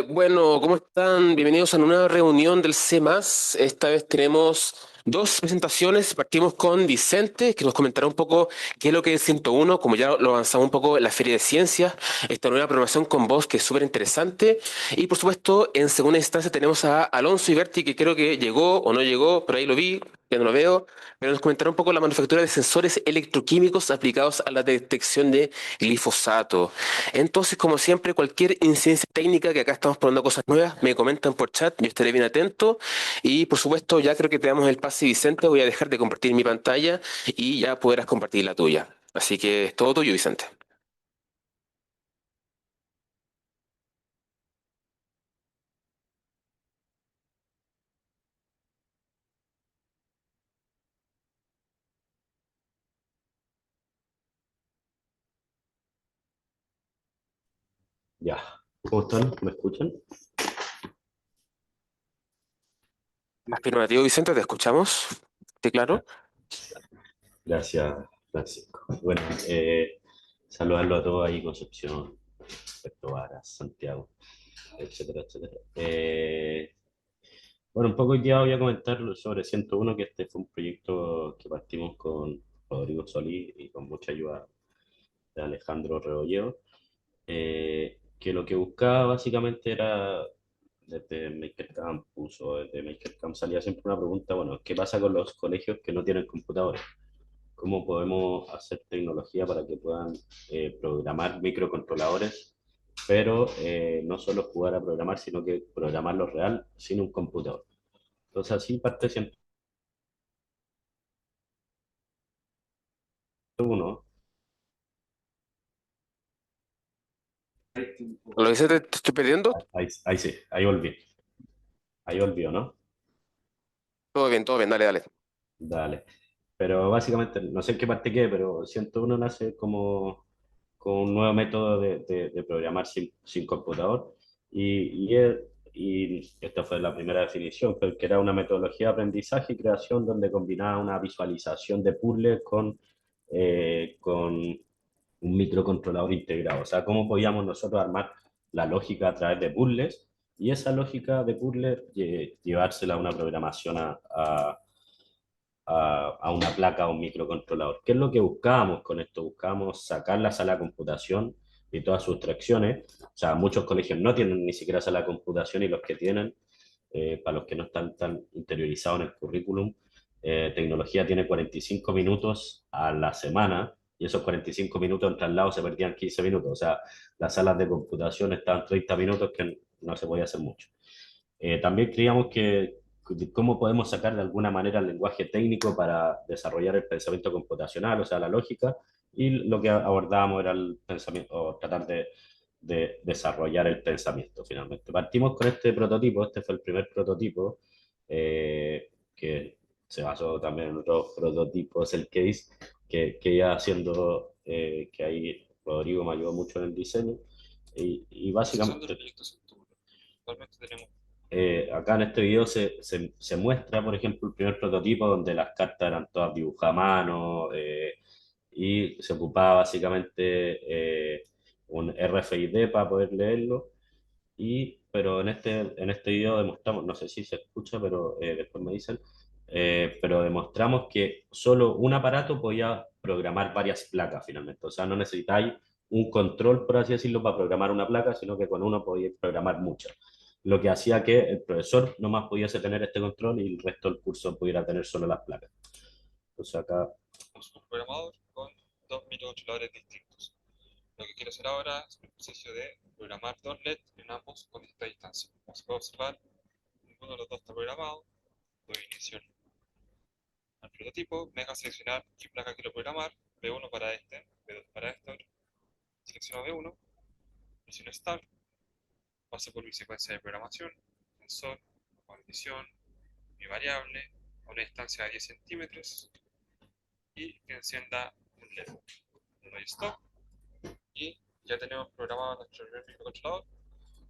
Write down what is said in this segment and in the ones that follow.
Bueno, ¿cómo están? Bienvenidos a una nueva reunión del C+. Esta vez tenemos dos presentaciones. Partimos con Vicente, que nos comentará un poco qué es lo que es 101, como ya lo avanzamos un poco en la Feria de Ciencias, esta nueva programación con voz que es súper interesante. Y por supuesto, en segunda instancia tenemos a Alonso Iberti, que creo que llegó o no llegó, pero ahí lo vi, ya no lo veo, pero nos comentará un poco la manufactura de sensores electroquímicos aplicados a la detección de glifosato. Entonces, como siempre, cualquier incidencia técnica, que acá estamos probando cosas nuevas, me comentan por chat, yo estaré bien atento. Y por supuesto, ya creo que te damos el pase, Vicente, voy a dejar de compartir mi pantalla y ya podrás compartir la tuya. Así que es todo tuyo, Vicente. Ya, ¿cómo están? ¿Me escuchan? Afirmativo, Vicente, te escuchamos. ¿Sí, claro? Gracias, Francisco. Bueno, saludarlo a todos ahí, Concepción, Puerto Varas, Santiago, etcétera, etcétera. Bueno, un poco hoy día voy a comentar sobre 101, que este fue un proyecto que partimos con Rodrigo Solís y con mucha ayuda de Alejandro Rebolledo, que lo que buscaba básicamente era, desde Maker Campus o desde Maker Camp salía siempre una pregunta, bueno, ¿qué pasa con los colegios que no tienen computadores? ¿Cómo podemos hacer tecnología para que puedan programar microcontroladores, pero no solo jugar a programar, sino que programarlo real sin un computador? Entonces así parte 101. ¿Lo Vicente, te estoy perdiendo? Ahí sí, ahí volví, ¿no? Todo bien, dale, dale. Dale. Pero básicamente, no sé en qué parte quede, pero 101 nace como con un nuevo método de programar sin computador. Y esta fue la primera definición, que era una metodología de aprendizaje y creación donde combinaba una visualización de puzzles con un microcontrolador integrado. O sea, cómo podíamos nosotros armar la lógica a través de puzzles y esa lógica de puzzles llevársela a una programación a una placa o un microcontrolador. ¿Qué es lo que buscábamos con esto? Buscábamos sacar la sala de computación y todas sus tracciones. O sea, muchos colegios no tienen ni siquiera sala de computación y los que tienen, para los que no están tan interiorizados en el currículum, tecnología tiene 45 minutos a la semana y esos 45 minutos en traslado se perdían 15 minutos. O sea, las salas de computación estaban 30 minutos que no se podía hacer mucho. También creíamos que cómo podemos sacar de alguna manera el lenguaje técnico para desarrollar el pensamiento computacional, o sea, la lógica, y lo que abordábamos era el pensamiento, o tratar de desarrollar el pensamiento finalmente. Partimos con este prototipo, este fue el primer prototipo, que se basó también en otros prototipos, el case, que iba haciendo, que ahí Rodrigo me ayudó mucho en el diseño, y básicamente acá en este video se muestra, por ejemplo, el primer prototipo donde las cartas eran todas dibujadas a mano, y se ocupaba básicamente un RFID para poder leerlo. Pero en este video demostramos, no sé si se escucha, pero después me dicen, pero demostramos que solo un aparato podía programar varias placas finalmente. O sea, no necesitáis un control, por así decirlo, para programar una placa, sino que con uno podíais programar muchas. Lo que hacía que el profesor nomás pudiese tener este control y el resto del curso pudiera tener solo las placas. Entonces acá, somos un programador con dos microcontroladores distintos. Lo que quiero hacer ahora es un ejercicio de programar dos LED en ambos con distinta distancia. Como se puede observar, ninguno de los dos está programado. Doy inicio al prototipo, me deja seleccionar qué placa quiero programar, B1 para este, B2 para este otro. Selecciono B1, presiono Start, paso por mi secuencia de programación, sensor, condición, mi variable, a una distancia de 10 centímetros y que encienda un LED. Le doy Stop y ya tenemos programado nuestro primer microcontrolador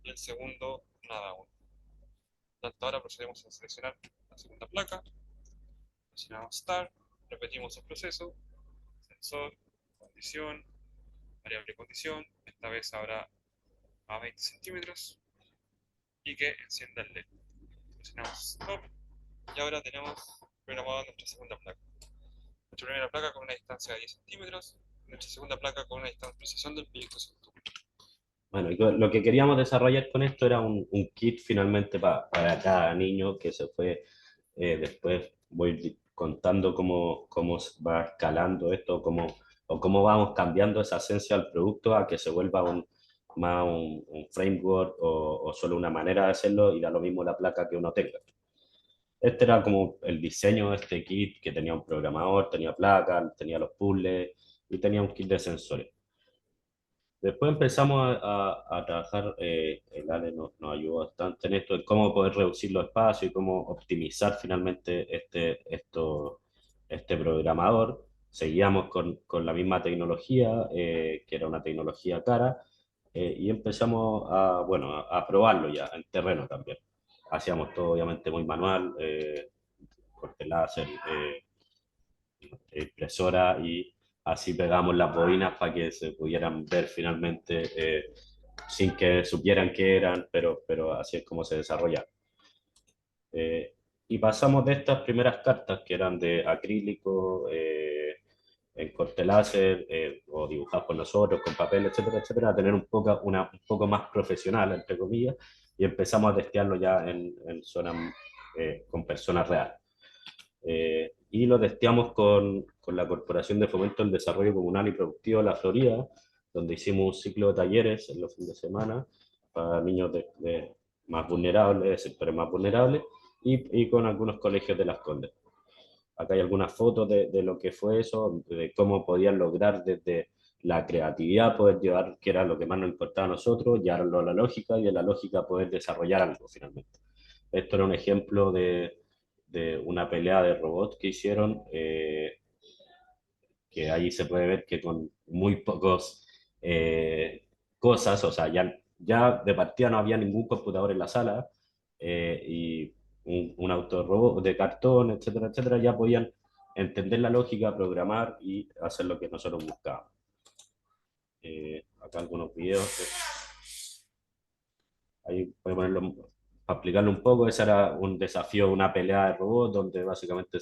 y el segundo nada aún. Por tanto, ahora procedemos a seleccionar la segunda placa, presionamos Start, repetimos el proceso, sensor, condición, variable condición, esta vez ahora a 20 centímetros y que encienda el LED. Presionamos Stop y ahora tenemos programada nuestra segunda placa. Nuestra primera placa con una distancia de 10 centímetros, nuestra segunda placa con una distancia de precisión del proyecto centímetros. Bueno, y lo que queríamos desarrollar con esto era un kit finalmente para cada niño que se fue, después voy contando cómo va escalando esto, o cómo vamos cambiando esa esencia del producto a que se vuelva más un framework o solo una manera de hacerlo y da lo mismo la placa que uno tenga. Este era como el diseño de este kit que tenía un programador, tenía placas, tenía los puzzles y tenía un kit de sensores. Después empezamos a trabajar, el Ale nos ayudó bastante en esto, en cómo poder reducir los espacios y cómo optimizar finalmente este programador. Seguíamos con la misma tecnología, que era una tecnología cara, y empezamos bueno, a probarlo ya en terreno también. Hacíamos todo obviamente muy manual, corte láser, impresora y así pegamos las bobinas para que se pudieran ver finalmente, sin que supieran qué eran, pero así es como se desarrolla. Y pasamos de estas primeras cartas que eran de acrílico, en corte láser, o dibujadas por nosotros con papel, etcétera, etcétera, a tener un poco más profesional, entre comillas, y empezamos a testearlo ya en zonas, con personas reales. Y lo testeamos con la Corporación de Fomento del Desarrollo Comunal y Productivo de la Florida, donde hicimos un ciclo de talleres en los fines de semana para niños más vulnerables, de sectores más vulnerables, y con algunos colegios de Las Condes. Acá hay algunas fotos de lo que fue eso, de cómo podían lograr desde la creatividad poder llevar, que era lo que más nos importaba a nosotros, llevarlo a la lógica y de la lógica poder desarrollar algo finalmente. Esto era un ejemplo de una pelea de robots que hicieron, que ahí se puede ver que con muy pocos, cosas, o sea, ya de partida no había ningún computador en la sala, y un autorrobot de cartón, etcétera, etcétera, ya podían entender la lógica, programar y hacer lo que nosotros buscábamos. Acá algunos videos, ahí voy a ponerlo para explicarlo un poco. Ese era un desafío, una pelea de robots, donde básicamente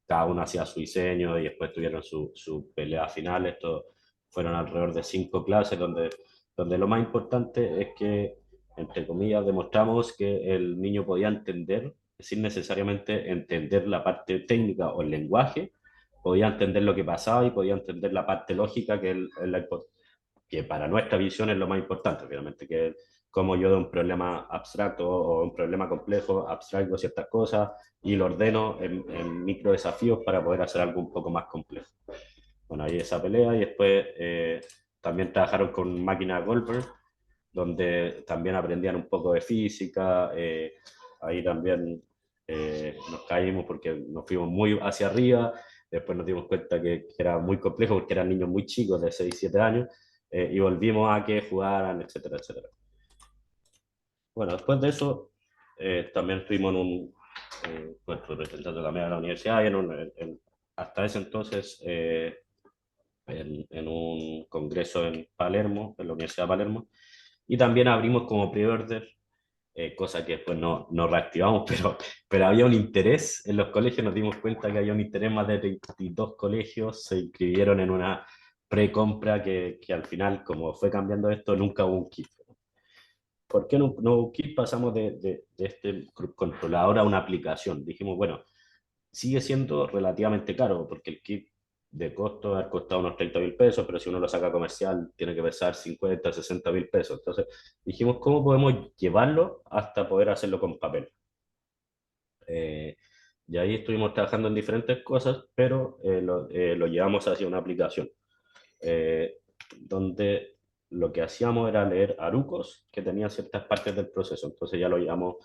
cada uno hacía su diseño y después tuvieron su pelea final. Esto fueron alrededor de 5 clases, donde lo más importante es que, entre comillas, demostramos que el niño podía entender, sin necesariamente entender la parte técnica o el lenguaje, podía entender lo que pasaba y podía entender la parte lógica, que para nuestra visión es lo más importante, finalmente, que como yo de un problema abstracto o un problema complejo abstraigo ciertas cosas y lo ordeno en micro desafíos para poder hacer algo un poco más complejo. Bueno, ahí esa pelea y después, también trabajaron con máquinas Goldberg, donde también aprendían un poco de física. Ahí también, nos caímos porque nos fuimos muy hacia arriba. Después nos dimos cuenta que era muy complejo porque eran niños muy chicos de 6 7 años, y volvimos a que jugaran, etcétera, etcétera. Bueno, después de eso, también estuvimos en nuestro representante también a la universidad, y hasta ese entonces, en un congreso en Palermo, en la Universidad de Palermo, y también abrimos como pre-order, cosa que después no reactivamos, pero había un interés en los colegios. Nos dimos cuenta que había un interés. Más de 32 colegios se inscribieron en una precompra que al final, como fue cambiando esto, nunca hubo un kit. ¿Por qué no hubo un kit? Pasamos de este controlador a una aplicación. Dijimos, bueno, sigue siendo relativamente caro, porque el kit de costo va a haber costado unos 30.000 pesos, pero si uno lo saca comercial tiene que pesar 50, 60.000 pesos. Entonces dijimos, ¿cómo podemos llevarlo hasta poder hacerlo con papel? Y ahí estuvimos trabajando en diferentes cosas, pero, lo llevamos hacia una aplicación, donde lo que hacíamos era leer arucos que tenían ciertas partes del proceso. Entonces ya lo llevamos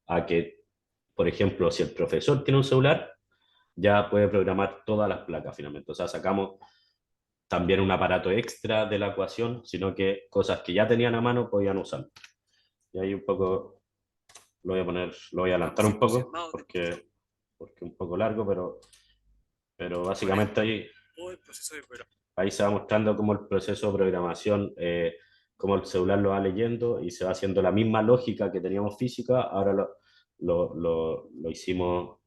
a que, por ejemplo, si el profesor tiene un celular, ya puede programar todas las placas finalmente. O sea, sacamos también un aparato extra de la ecuación, sino que cosas que ya tenían a mano podían usar. Y ahí un poco lo voy a adelantar un poco, porque es un poco largo, pero básicamente ahí se va mostrando cómo el proceso de programación, cómo el celular lo va leyendo y se va haciendo la misma lógica que teníamos física, ahora lo hicimos,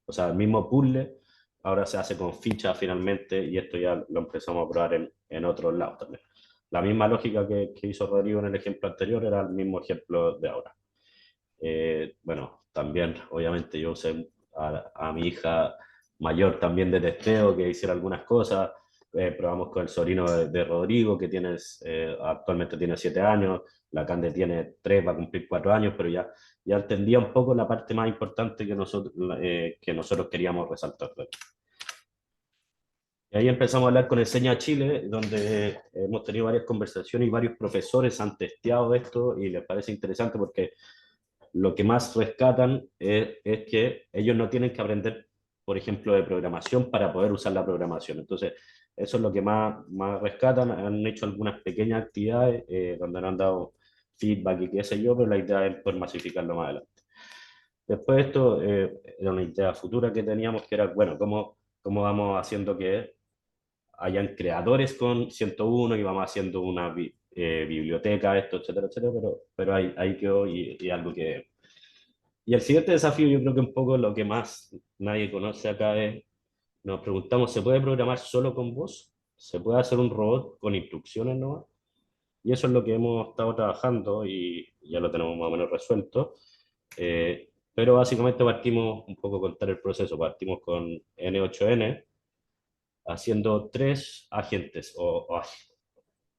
o sea, el mismo puzzle, ahora se hace con fichas finalmente y esto ya lo empezamos a probar en otros lados también. La misma lógica que hizo Rodrigo en el ejemplo anterior era el mismo ejemplo de ahora. Bueno, también obviamente yo usé a mi hija mayor también de testeo que hiciera algunas cosas. Probamos con el sobrino de Rodrigo que actualmente tiene 7 años, la Cande tiene 3, va a cumplir 4 años, pero ya entendía un poco la parte más importante que nosotros queríamos resaltar. Y ahí empezamos a hablar con Enseña Chile, donde hemos tenido varias conversaciones y varios profesores han testeado esto y les parece interesante porque lo que más rescatan es que ellos no tienen que aprender, por ejemplo, de programación para poder usar la programación. Entonces, eso es lo que más rescatan. Han hecho algunas pequeñas actividades donde nos han dado feedback y qué sé yo, pero la idea es poder masificarlo más adelante. Después de esto, era una idea futura que teníamos, que era, bueno, cómo vamos haciendo que hayan creadores con 101 y vamos haciendo una biblioteca, esto, etcétera, etcétera, pero ahí quedó y algo que... Y el siguiente desafío, yo creo que un poco lo que más nadie conoce acá es, nos preguntamos, ¿se puede programar solo con voz? ¿Se puede hacer un robot con instrucciones nomás? Y eso es lo que hemos estado trabajando y ya lo tenemos más o menos resuelto. Pero básicamente partimos un poco a contar el proceso. Partimos con N8N haciendo 3 agentes,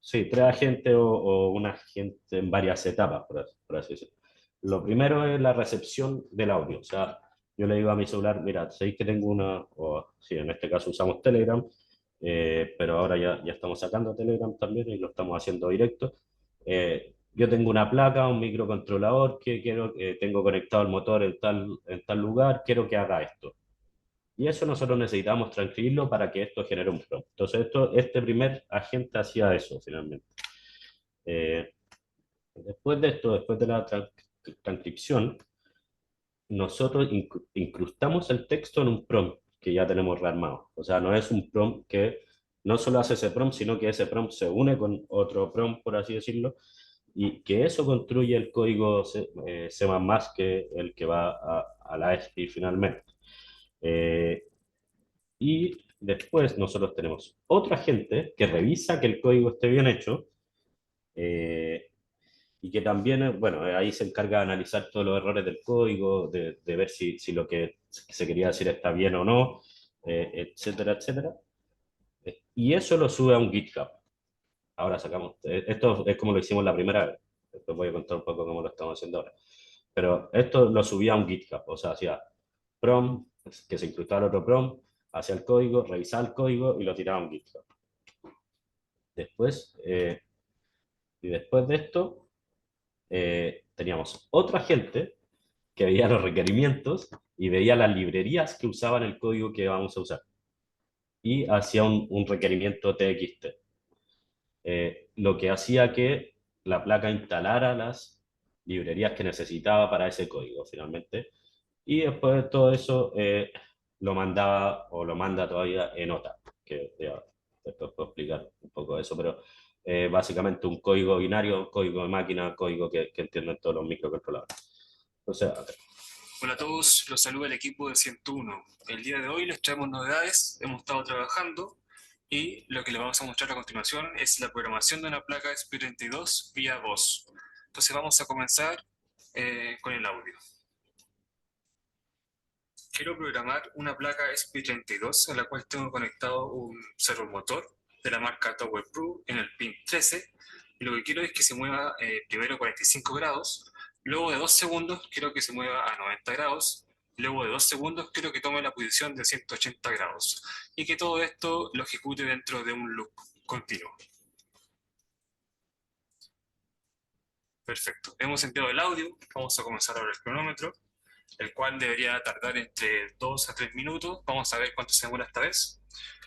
sí, 3 agentes o un agente en varias etapas, por así decirlo. Lo primero es la recepción del audio. O sea, yo le digo a mi celular, mira, sabéis que tengo o sí, en este caso usamos Telegram, pero ahora ya estamos sacando Telegram también y lo estamos haciendo directo. Yo tengo una placa, un microcontrolador que tengo conectado el motor en tal lugar, quiero que haga esto. Y eso nosotros necesitamos transcribirlo para que esto genere un prompt. Entonces, este primer agente hacía eso finalmente. Después de esto, después de la transcripción, nosotros incrustamos el texto en un prompt que ya tenemos rearmado. O sea, no es un prompt que no solo hace ese prompt, sino que ese prompt se une con otro prompt, por así decirlo, y que eso construye el código C++ que el que va a la ESPI finalmente. Y después nosotros tenemos otro agente que revisa que el código esté bien hecho y que también, bueno, ahí se encarga de analizar todos los errores del código, de ver si lo que se quería decir está bien o no, etcétera, etcétera. Y eso lo sube a un GitHub. Ahora sacamos, esto es como lo hicimos la primera vez. Después voy a contar un poco cómo lo estamos haciendo ahora. Pero esto lo subía a un GitHub, o sea, hacía prompt, que se incrustara otro prompt, hacía el código, revisaba el código y lo tiraba a un GitHub. Después, y después de esto, teníamos otra gente que veía los requerimientos y veía las librerías que usaban el código que vamos a usar. Y hacía un requerimiento TXT. Lo que hacía que la placa instalara las librerías que necesitaba para ese código, finalmente. Y después de todo eso, lo mandaba o lo manda todavía en OTA, que ya, después puedo explicar un poco de eso, pero básicamente un código binario, código de máquina, código que entienden todos los microcontroladores. Entonces, hola a todos, los saluda el equipo de 101. El día de hoy les traemos novedades, hemos estado trabajando y lo que les vamos a mostrar a continuación es la programación de una placa SP32 vía voz. Entonces vamos a comenzar con el audio. Quiero programar una placa SP32 a la cual tengo conectado un servomotor de la marca Tower Pro en el pin 13 y lo que quiero es que se mueva primero 45 grados, luego de 2 segundos quiero que se mueva a 90 grados, luego de 2 segundos quiero que tome la posición de 180 grados y que todo esto lo ejecute dentro de un loop continuo. Perfecto, hemos enviado el audio, vamos a comenzar ahora el cronómetro, el cual debería tardar entre 2 a 3 minutos. Vamos a ver cuánto se demora esta vez.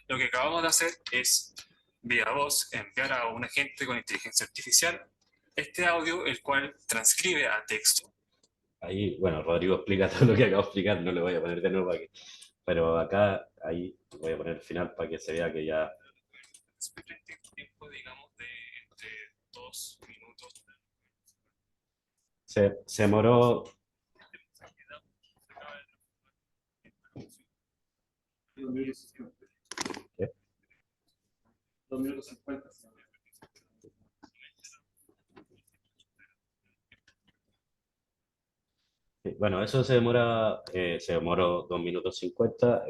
Lo que acabamos de hacer es, vía voz, enviar a un agente con inteligencia artificial este audio, el cual transcribe a texto. ahí, bueno, Rodrigo explica todo lo que acabo de explicar, no le voy a poner de nuevo aquí. Pero acá, ahí voy a poner el final para que se vea que ya... Un tiempo, digamos, de entre 2 minutos. Se demoró. 2 minutos 50. ¿Qué? 2 minutos 50. Bueno, eso se demoró 2 minutos 50.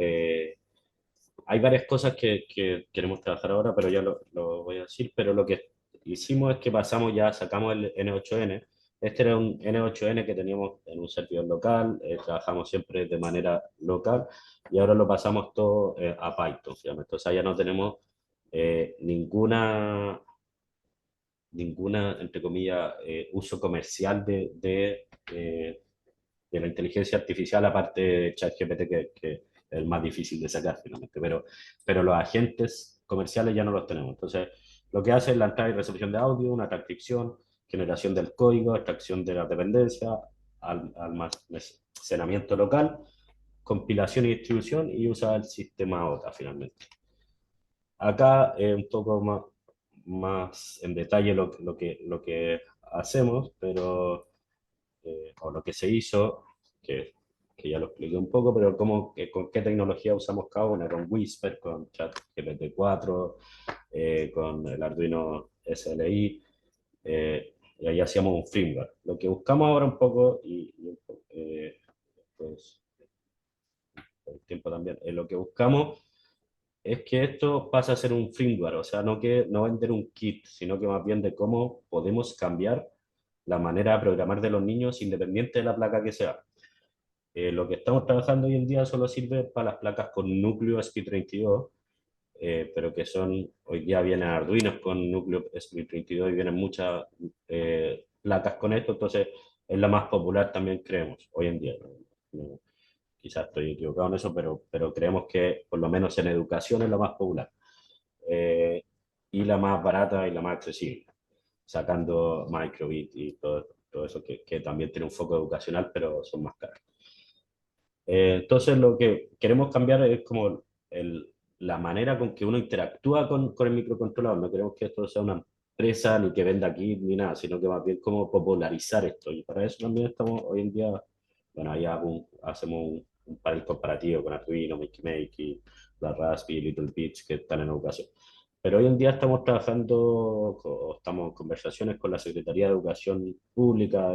Hay varias cosas que queremos trabajar ahora, pero ya lo voy a decir. Pero lo que hicimos es que sacamos el N8N. Este era un N8N que teníamos en un servidor local, trabajamos siempre de manera local y ahora lo pasamos todo a Python, finalmente. Entonces ya no tenemos ninguna, entre comillas, uso comercial de la inteligencia artificial, aparte de ChatGPT, que es el más difícil de sacar finalmente, pero los agentes comerciales ya no los tenemos. Entonces, lo que hace es la entrada y recepción de audio, una transcripción, generación del código, extracción de las dependencias, almacenamiento local, compilación y distribución y usa el sistema OTA finalmente. Acá un poco más en detalle lo que hacemos, pero o lo que se hizo, que ya lo expliqué un poco, pero con qué tecnología usamos cada una, con Whisper, con ChatGPT 4, con el Arduino SLI, y ahí hacíamos un firmware. Lo que buscamos ahora un poco, pues, por el tiempo también, lo que buscamos es que esto pase a ser un firmware, o sea, no vender un kit, sino que más bien de cómo podemos cambiar la manera de programar de los niños independiente de la placa que sea. Lo que estamos trabajando hoy en día solo sirve para las placas con núcleo SP32, pero que hoy día vienen Arduinos con núcleo SP32 y vienen muchas placas con esto, entonces es la más popular también creemos hoy en día. Quizás estoy equivocado en eso, pero creemos que por lo menos en educación es la más popular y la más barata y la más accesible, sacando Microbit y todo eso que también tiene un foco educacional, pero son más caros. Entonces lo que queremos cambiar es como la manera con que uno interactúa con el microcontrolador. No queremos que esto sea una empresa ni que venda aquí ni nada, sino que más bien cómo popularizar esto. Y para eso también estamos hoy en día, bueno, ahí hacemos un panel comparativo con Arduino, Makey, la Raspberry, Little Bits que están en educación. Pero hoy en día estamos estamos en conversaciones con la Secretaría de Educación Pública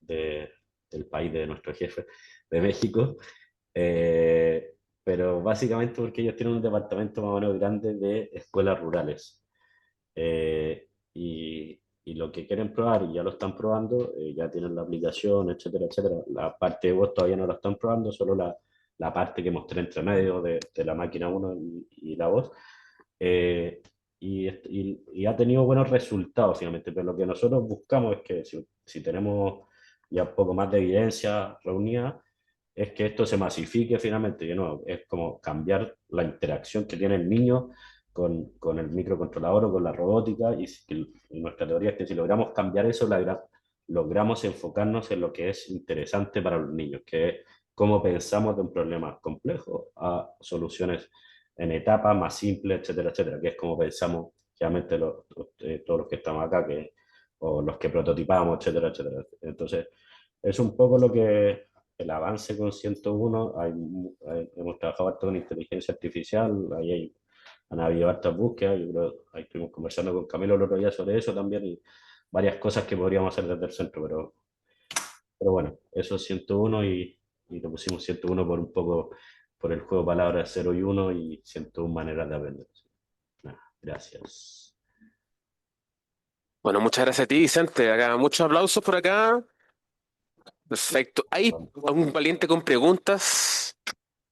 del país de nuestro jefe de México, pero básicamente porque ellos tienen un departamento más o menos grande de escuelas rurales. Y lo que quieren probar, y ya lo están probando, ya tienen la aplicación, etcétera, etcétera. La parte de voz todavía no la están probando, solo la parte que mostré entre medio de la máquina 1 y la voz. Y ha tenido buenos resultados finalmente, pero lo que nosotros buscamos es que si tenemos ya un poco más de evidencia reunida, es que esto se masifique finalmente, que no, es como cambiar la interacción que tiene el niño con el microcontrolador o con la robótica, y nuestra teoría es que si logramos cambiar eso, logramos enfocarnos en lo que es interesante para los niños, que es cómo pensamos de un problema complejo a soluciones en etapas más simples, etcétera, etcétera, que es como pensamos realmente todos los que estamos acá, o los que prototipamos, etcétera, etcétera. Entonces, es un poco el avance con 101, hemos trabajado harto con inteligencia artificial, han habido hartas búsquedas, yo creo, ahí estuvimos conversando con Camilo el otro día sobre eso también, y varias cosas que podríamos hacer desde el centro, pero bueno, eso es 101 y lo pusimos 101 por un poco por el juego de palabras 0 y 1 y 101 maneras de aprender. Nada, gracias. Bueno, muchas gracias a ti, Vicente. Acá, muchos aplausos por acá. Perfecto. ¿Hay algún valiente con preguntas?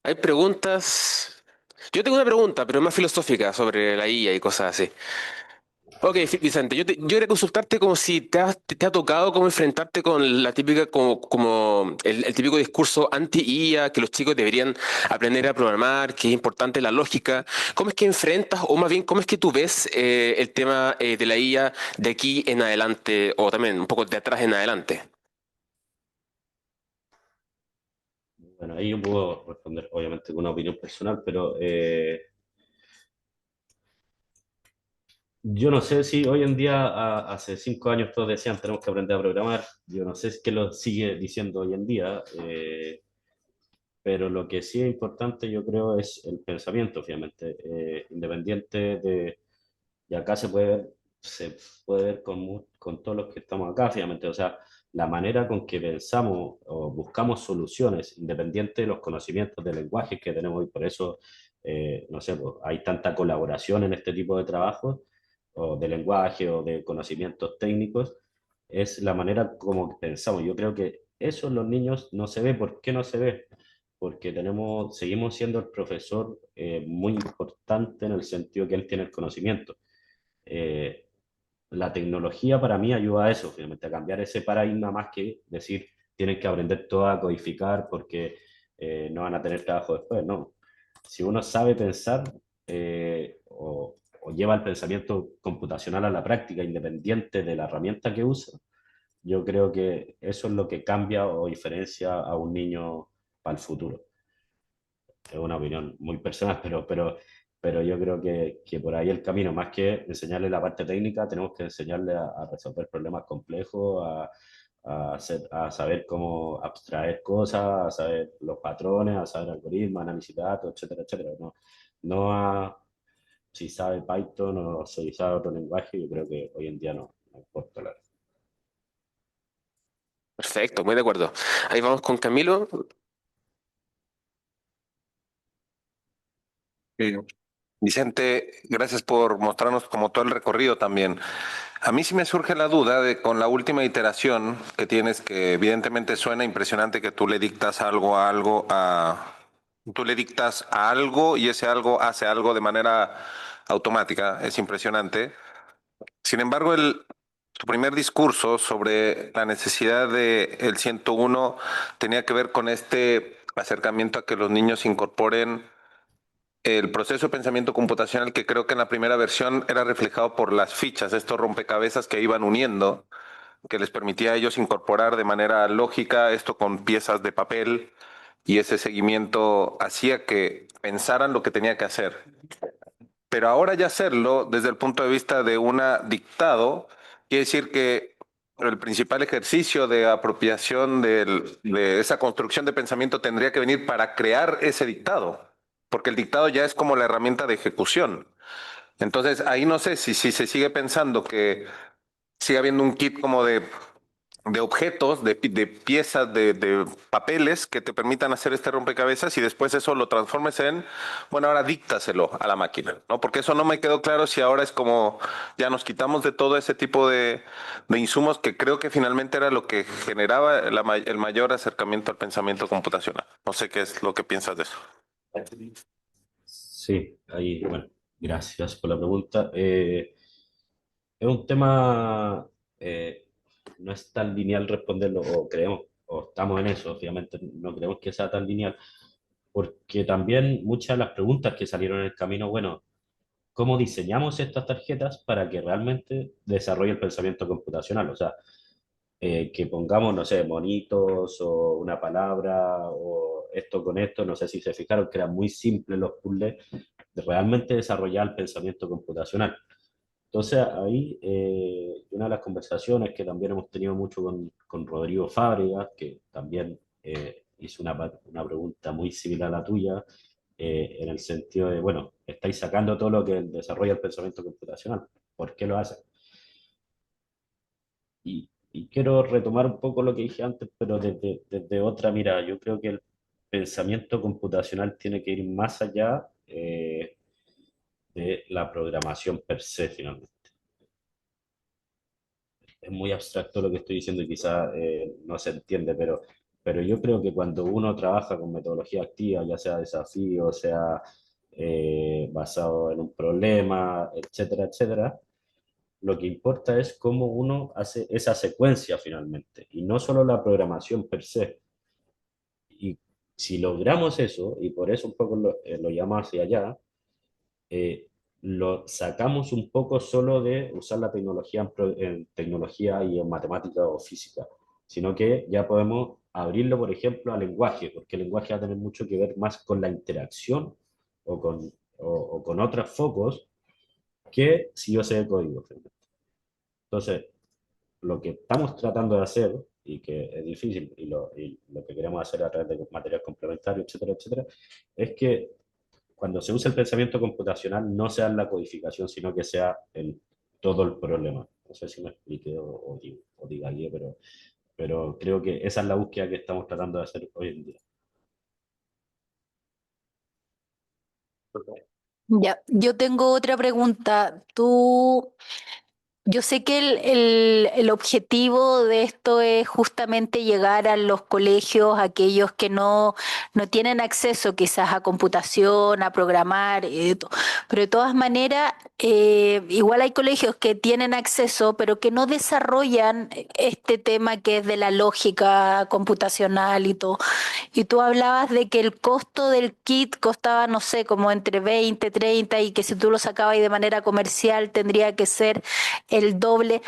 ¿Hay preguntas? Yo tengo una pregunta, pero más filosófica sobre la IA y cosas así. Ok, Vicente, yo quería consultarte como si te ha tocado como enfrentarte con la típica, como el típico discurso anti-IA, que los chicos deberían aprender a programar, que es importante la lógica. ¿Cómo es que enfrentas, o más bien, cómo es que tú ves el tema de la IA de aquí en adelante, o también un poco de atrás en adelante? Bueno, ahí yo puedo responder obviamente con una opinión personal, pero Yo no sé si hoy en día, hace 5 años todos decían tenemos que aprender a programar. Yo no sé si es que lo sigue diciendo hoy en día, pero lo que sí es importante yo creo es el pensamiento, obviamente, independiente de, y acá se puede ver con todos los que estamos acá, obviamente, o sea, la manera con que pensamos o buscamos soluciones, independiente de los conocimientos de lenguaje que tenemos, y por eso, no sé, pues, hay tanta colaboración en este tipo de trabajos, o de lenguaje o de conocimientos técnicos, es la manera como pensamos. Yo creo que eso en los niños no se ve. ¿Por qué no se ve? Porque seguimos siendo el profesor muy importante en el sentido que él tiene el conocimiento. Eh, la tecnología para mí ayuda a eso, finalmente, a cambiar ese paradigma más que decir tienen que aprender todo a codificar porque no van a tener trabajo después. No, si uno sabe pensar o lleva el pensamiento computacional a la práctica, independiente de la herramienta que usa, yo creo que eso es lo que cambia o diferencia a un niño para el futuro. Es una opinión muy personal, pero yo creo que por ahí el camino, más que enseñarle la parte técnica, tenemos que enseñarle a resolver problemas complejos, a saber cómo abstraer cosas, a saber los patrones, a saber algoritmos, análisis de datos, etcétera, etcétera. No, no a si sabe Python o si sabe otro lenguaje, yo creo que hoy en día no importa. Perfecto, muy de acuerdo. Ahí vamos con Camilo. Eh, Vicente, gracias por mostrarnos como todo el recorrido también. A mí sí me surge la duda de con la última iteración que tienes, que evidentemente suena impresionante que tú le dictas tú le dictas a algo y ese algo hace algo de manera automática, es impresionante. Sin embargo, tu primer discurso sobre la necesidad de el 101 tenía que ver con este acercamiento a que los niños incorporen el proceso de pensamiento computacional, que creo que en la primera versión era reflejado por las fichas, estos rompecabezas que iban uniendo, que les permitía a ellos incorporar de manera lógica esto con piezas de papel, y ese seguimiento hacía que pensaran lo que tenía que hacer. Pero ahora ya hacerlo desde el punto de vista de una dictado, quiere decir que el principal ejercicio de apropiación de esa construcción de pensamiento tendría que venir para crear ese dictado, porque el dictado ya es como la herramienta de ejecución. Entonces, ahí no sé si se sigue pensando que sigue habiendo un kit como de objetos, de piezas, de papeles que te permitan hacer este rompecabezas, y después eso lo transformes en, bueno, ahora díctaselo a la máquina, ¿no? Porque eso no me quedó claro si ahora es como ya nos quitamos de todo ese tipo de insumos, que creo que finalmente era lo que generaba el mayor acercamiento al pensamiento computacional. No sé qué es lo que piensas de eso. Sí, ahí, bueno, gracias por la pregunta. Es un tema, eh, no es tan lineal responderlo, o creemos, o estamos en eso, obviamente no creemos que sea tan lineal, porque también muchas de las preguntas que salieron en el camino, bueno, ¿cómo diseñamos estas tarjetas para que realmente desarrolle el pensamiento computacional? O sea, que pongamos, no sé, monitos o una palabra o esto con esto, no sé si se fijaron que eran muy simples los puzzles, de realmente desarrollar el pensamiento computacional. Entonces ahí una de las conversaciones que también hemos tenido mucho con Rodrigo Fábregas, que también hizo una pregunta muy similar a la tuya, en el sentido de, bueno, estáis sacando todo lo que desarrolla el pensamiento computacional, ¿por qué lo hacen? Y quiero retomar un poco lo que dije antes, pero desde otra mirada. Yo creo que el pensamiento computacional tiene que ir más allá de la programación per se, finalmente. Es muy abstracto lo que estoy diciendo y quizá no se entiende, pero yo creo que cuando uno trabaja con metodología activa, ya sea desafío, sea basado en un problema, etcétera, etcétera, lo que importa es cómo uno hace esa secuencia finalmente, y no solo la programación per se. Y si logramos eso, y por eso un poco lo llamo hacia allá, eh, lo sacamos un poco solo de usar la tecnología en tecnología y en matemática o física, sino que ya podemos abrirlo, por ejemplo, al lenguaje, porque el lenguaje va a tener mucho que ver más con la interacción o con otros focos que si yo sé de código. Entonces, lo que estamos tratando de hacer, y que es difícil, y lo que queremos hacer a través de material complementario, etcétera, etcétera, es que cuando se usa el pensamiento computacional no sea la codificación, sino que sea todo el problema. No sé si me expliqué o divagué, pero creo que esa es la búsqueda que estamos tratando de hacer hoy en día. Ya, yo tengo otra pregunta. Yo sé que el objetivo de esto es justamente llegar a los colegios, aquellos que no tienen acceso quizás a computación, a programar, pero de todas maneras, igual hay colegios que tienen acceso, pero que no desarrollan este tema que es de la lógica computacional y todo. Y tú hablabas de que el costo del kit costaba, no sé, como entre 20, 30 y que si tú lo sacabas de manera comercial tendría que ser el doble.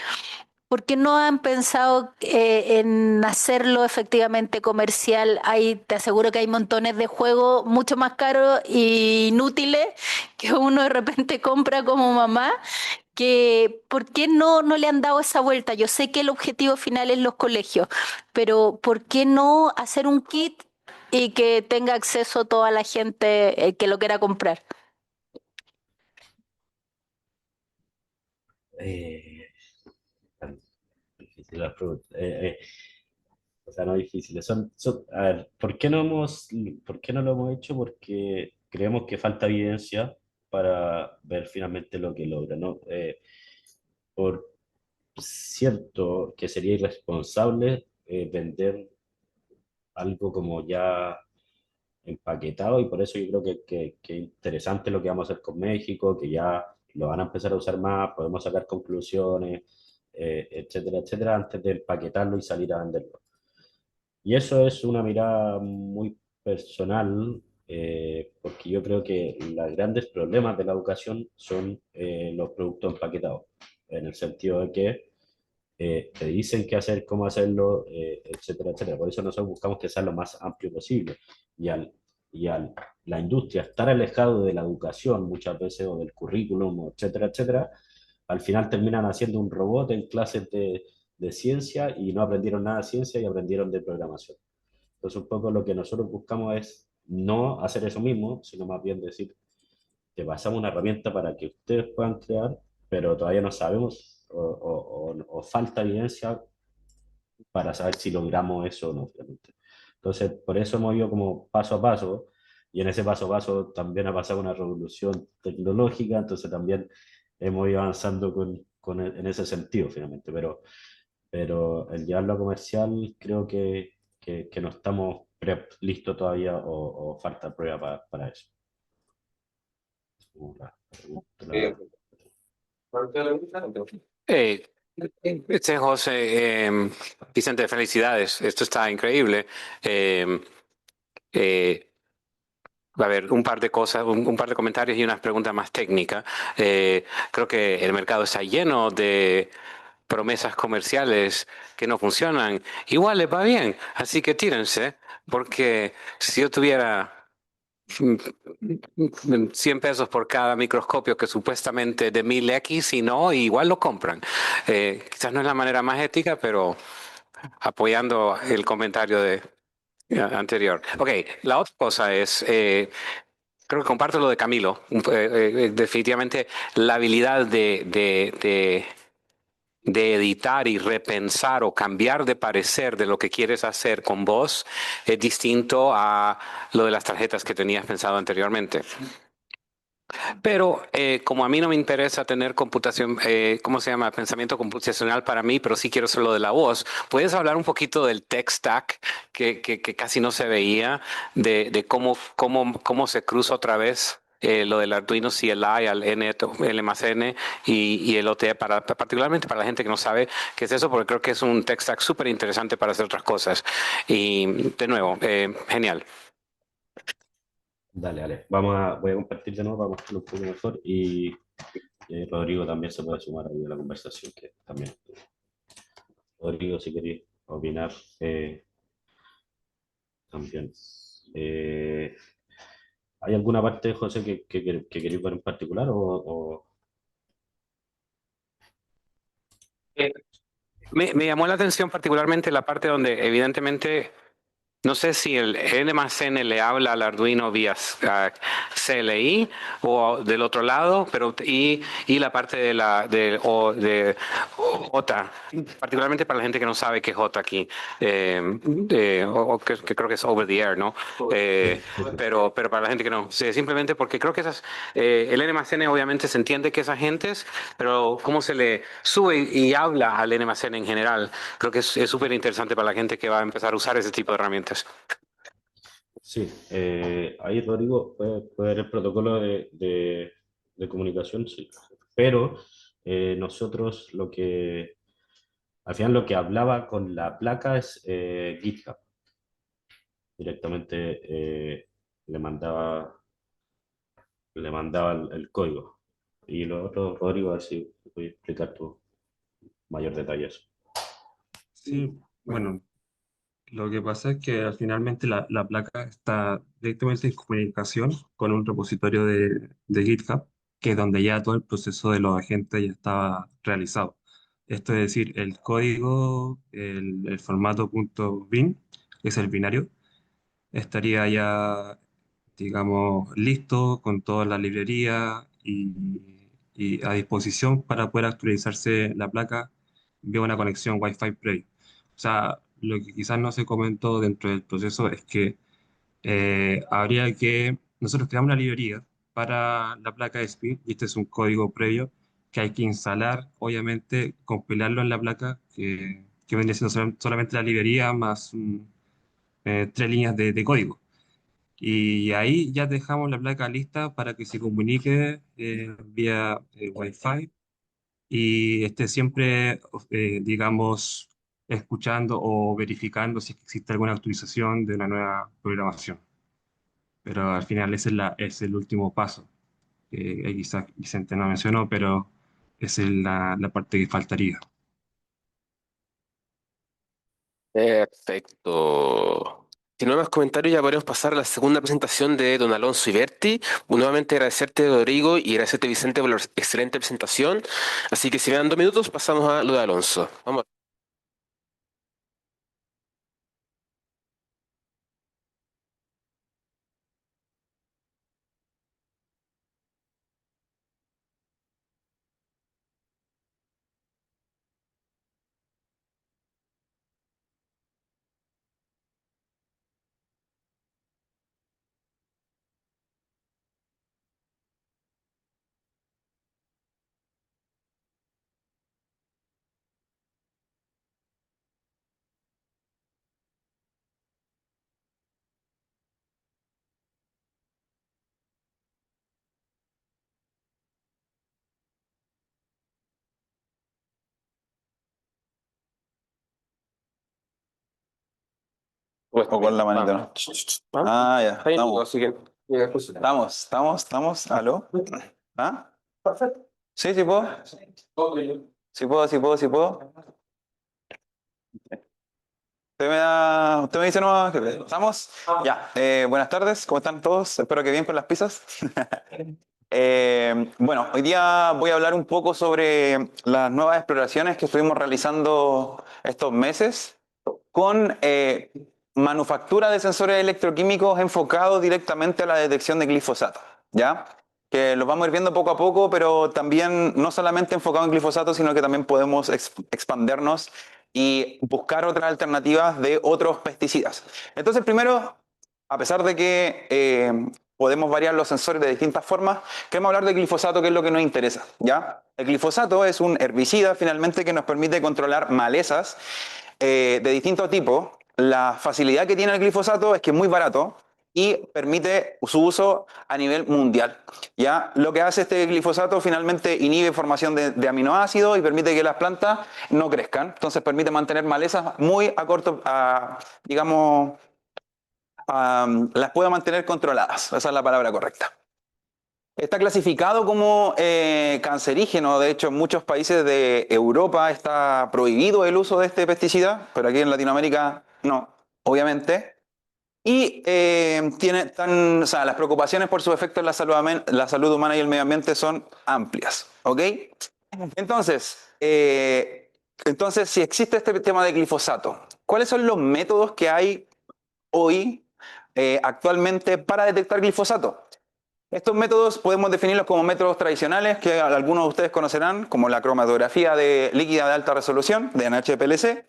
¿Por qué no han pensado en hacerlo efectivamente comercial? Te aseguro que hay montones de juegos mucho más caros e inútiles que uno de repente compra como mamá. ¿Por qué no le han dado esa vuelta? Yo sé que el objetivo final es los colegios, pero ¿por qué no hacer un kit y que tenga acceso toda la gente que lo quiera comprar? Eh, Tan difícil la pregunta. O sea, no difíciles. A ver, ¿por qué no lo hemos hecho? Porque creemos que falta evidencia para ver finalmente lo que logra, ¿no? Por cierto que sería irresponsable vender algo como ya empaquetado y por eso yo creo que es interesante lo que vamos a hacer con México, que ya lo van a empezar a usar más, podemos sacar conclusiones, etcétera, etcétera, antes de empaquetarlo y salir a venderlo. Y eso es una mirada muy personal, porque yo creo que los grandes problemas de la educación son los productos empaquetados, en el sentido de que te dicen qué hacer, cómo hacerlo, etcétera, etcétera. Por eso nosotros buscamos que sea lo más amplio posible. Y al la industria estar alejado de la educación muchas veces o del currículum, etcétera, etcétera, al final terminan haciendo un robot en clases de ciencia y no aprendieron nada de ciencia y aprendieron de programación. Entonces, un poco lo que nosotros buscamos es no hacer eso mismo, sino más bien decir, te pasamos una herramienta para que ustedes puedan crear, pero todavía no sabemos o falta evidencia para saber si logramos eso o no, finalmente. Entonces, por eso hemos ido como paso a paso, y en ese paso a paso también ha pasado una revolución tecnológica, entonces también hemos ido avanzando en ese sentido, finalmente, pero el llevarlo a comercial creo que no estamos listos todavía o falta prueba para eso. La pregunta, Eh, José, Vicente, felicidades. Esto está increíble. Eh, eh, Va a haber un par de cosas, un par de comentarios y unas preguntas más técnicas. Creo que el mercado está lleno de promesas comerciales que no funcionan. Igual les va bien, así que tírense, porque si yo tuviera 100 pesos por cada microscopio que supuestamente de 1000X y no, igual lo compran. Quizás no es la manera más ética, pero apoyando el comentario anterior. Ok, la otra cosa es, creo que comparto lo de Camilo. Definitivamente la habilidad de editar y repensar o cambiar de parecer de lo que quieres hacer con voz es distinto a lo de las tarjetas que tenías pensado anteriormente. Pero como a mí no me interesa tener computación, ¿cómo se llama? Pensamiento computacional para mí, pero sí quiero hacer lo de la voz. ¿Puedes hablar un poquito del tech stack que casi no se veía, de cómo se cruza otra vez lo del Arduino CLI al L más N y el OT, particularmente para la gente que no sabe qué es eso, porque creo que es un tech stack súper interesante para hacer otras cosas. Y de nuevo, genial. dale, dale. Voy a compartir de nuevo para mostrarlo un poco mejor y Rodrigo también se puede sumar ahí a la conversación, que también. Rodrigo, si queréis opinar también. Eh, ¿Hay alguna parte, José, que queréis ver en particular? Me llamó la atención particularmente la parte donde evidentemente no sé si el N+N le habla al Arduino vía CLI o del otro lado, pero y la parte de J, particularmente para la gente que no sabe qué es J aquí, o que creo que es over the air, ¿no? Pero para la gente que no, sí, simplemente porque creo que el N+N obviamente se entiende que es agentes, pero cómo se le sube y habla al N+N en general, creo que es súper interesante para la gente que va a empezar a usar ese tipo de herramientas. Sí, ahí Rodrigo puede ver el protocolo de comunicación, sí. Pero nosotros al final lo que hablaba con la placa es GitHub. Directamente le mandaba el código. Y lo otro, Rodrigo, a ver si voy a explicar tu mayor detalles. Sí, bueno, lo que pasa es que finalmente la placa está directamente en comunicación con un repositorio de GitHub, que es donde ya todo el proceso de los agentes ya estaba realizado. Esto es decir, el código, el formato .bin, que es el binario, estaría ya, digamos, listo con toda la librería y a disposición para poder actualizarse la placa vía una conexión Wi-Fi previa. O sea, lo que quizás no se comentó dentro del proceso es que nosotros creamos una librería para la placa SPI y este es un código previo que hay que instalar, obviamente, compilarlo en la placa, que vendría siendo solamente la librería más 3 líneas de código. Y ahí ya dejamos la placa lista para que se comunique vía Wi-Fi y esté siempre, digamos, escuchando o verificando si existe alguna actualización de una nueva programación. Pero al final ese es el último paso, que quizás Vicente no mencionó, pero esa es la parte que faltaría. Perfecto. Si no hay más comentarios, ya podemos pasar a la segunda presentación de don Alonso Iberti. Nuevamente agradecerte, Rodrigo, y agradecerte, Vicente, por la excelente presentación. Así que si me dan 2 minutos, pasamos a lo de Alonso. Vamos. O con la manito, ¿no? Ah, ya, estamos. Así que, Estamos. ¿Aló? ¿Ah? Sí, sí puedo. Sí puedo. Usted me dice nomás, jefe. ¿Estamos? Ya. Buenas tardes, ¿cómo están todos? Espero que bien con las pizzas. Bueno, hoy día voy a hablar un poco sobre las nuevas exploraciones que estuvimos realizando estos meses con manufactura de sensores electroquímicos enfocados directamente a la detección de glifosato, ¿ya? Que los vamos a ir viendo poco a poco, pero también no solamente enfocado en glifosato, sino que también podemos expandernos y buscar otras alternativas de otros pesticidas. Entonces, primero, a pesar de que podemos variar los sensores de distintas formas, queremos hablar de glifosato, que es lo que nos interesa, ¿ya? El glifosato es un herbicida, finalmente, que nos permite controlar malezas de distinto tipo. La facilidad que tiene el glifosato es que es muy barato y permite su uso a nivel mundial. ¿Ya? Lo que hace este glifosato finalmente inhibe formación de aminoácidos y permite que las plantas no crezcan. Entonces permite mantener malezas muy a corto, digamos, las puede mantener controladas. Esa es la palabra correcta. Está clasificado como cancerígeno. De hecho, en muchos países de Europa está prohibido el uso de este pesticida, pero aquí en Latinoamérica no, obviamente. Y o sea, las preocupaciones por sus efectos en la salud humana y el medio ambiente son amplias, ¿ok? Entonces, Entonces, si existe este tema de glifosato, ¿cuáles son los métodos que hay hoy actualmente para detectar glifosato? Estos métodos podemos definirlos como métodos tradicionales que algunos de ustedes conocerán, como la cromatografía líquida de alta resolución, de NHPLC,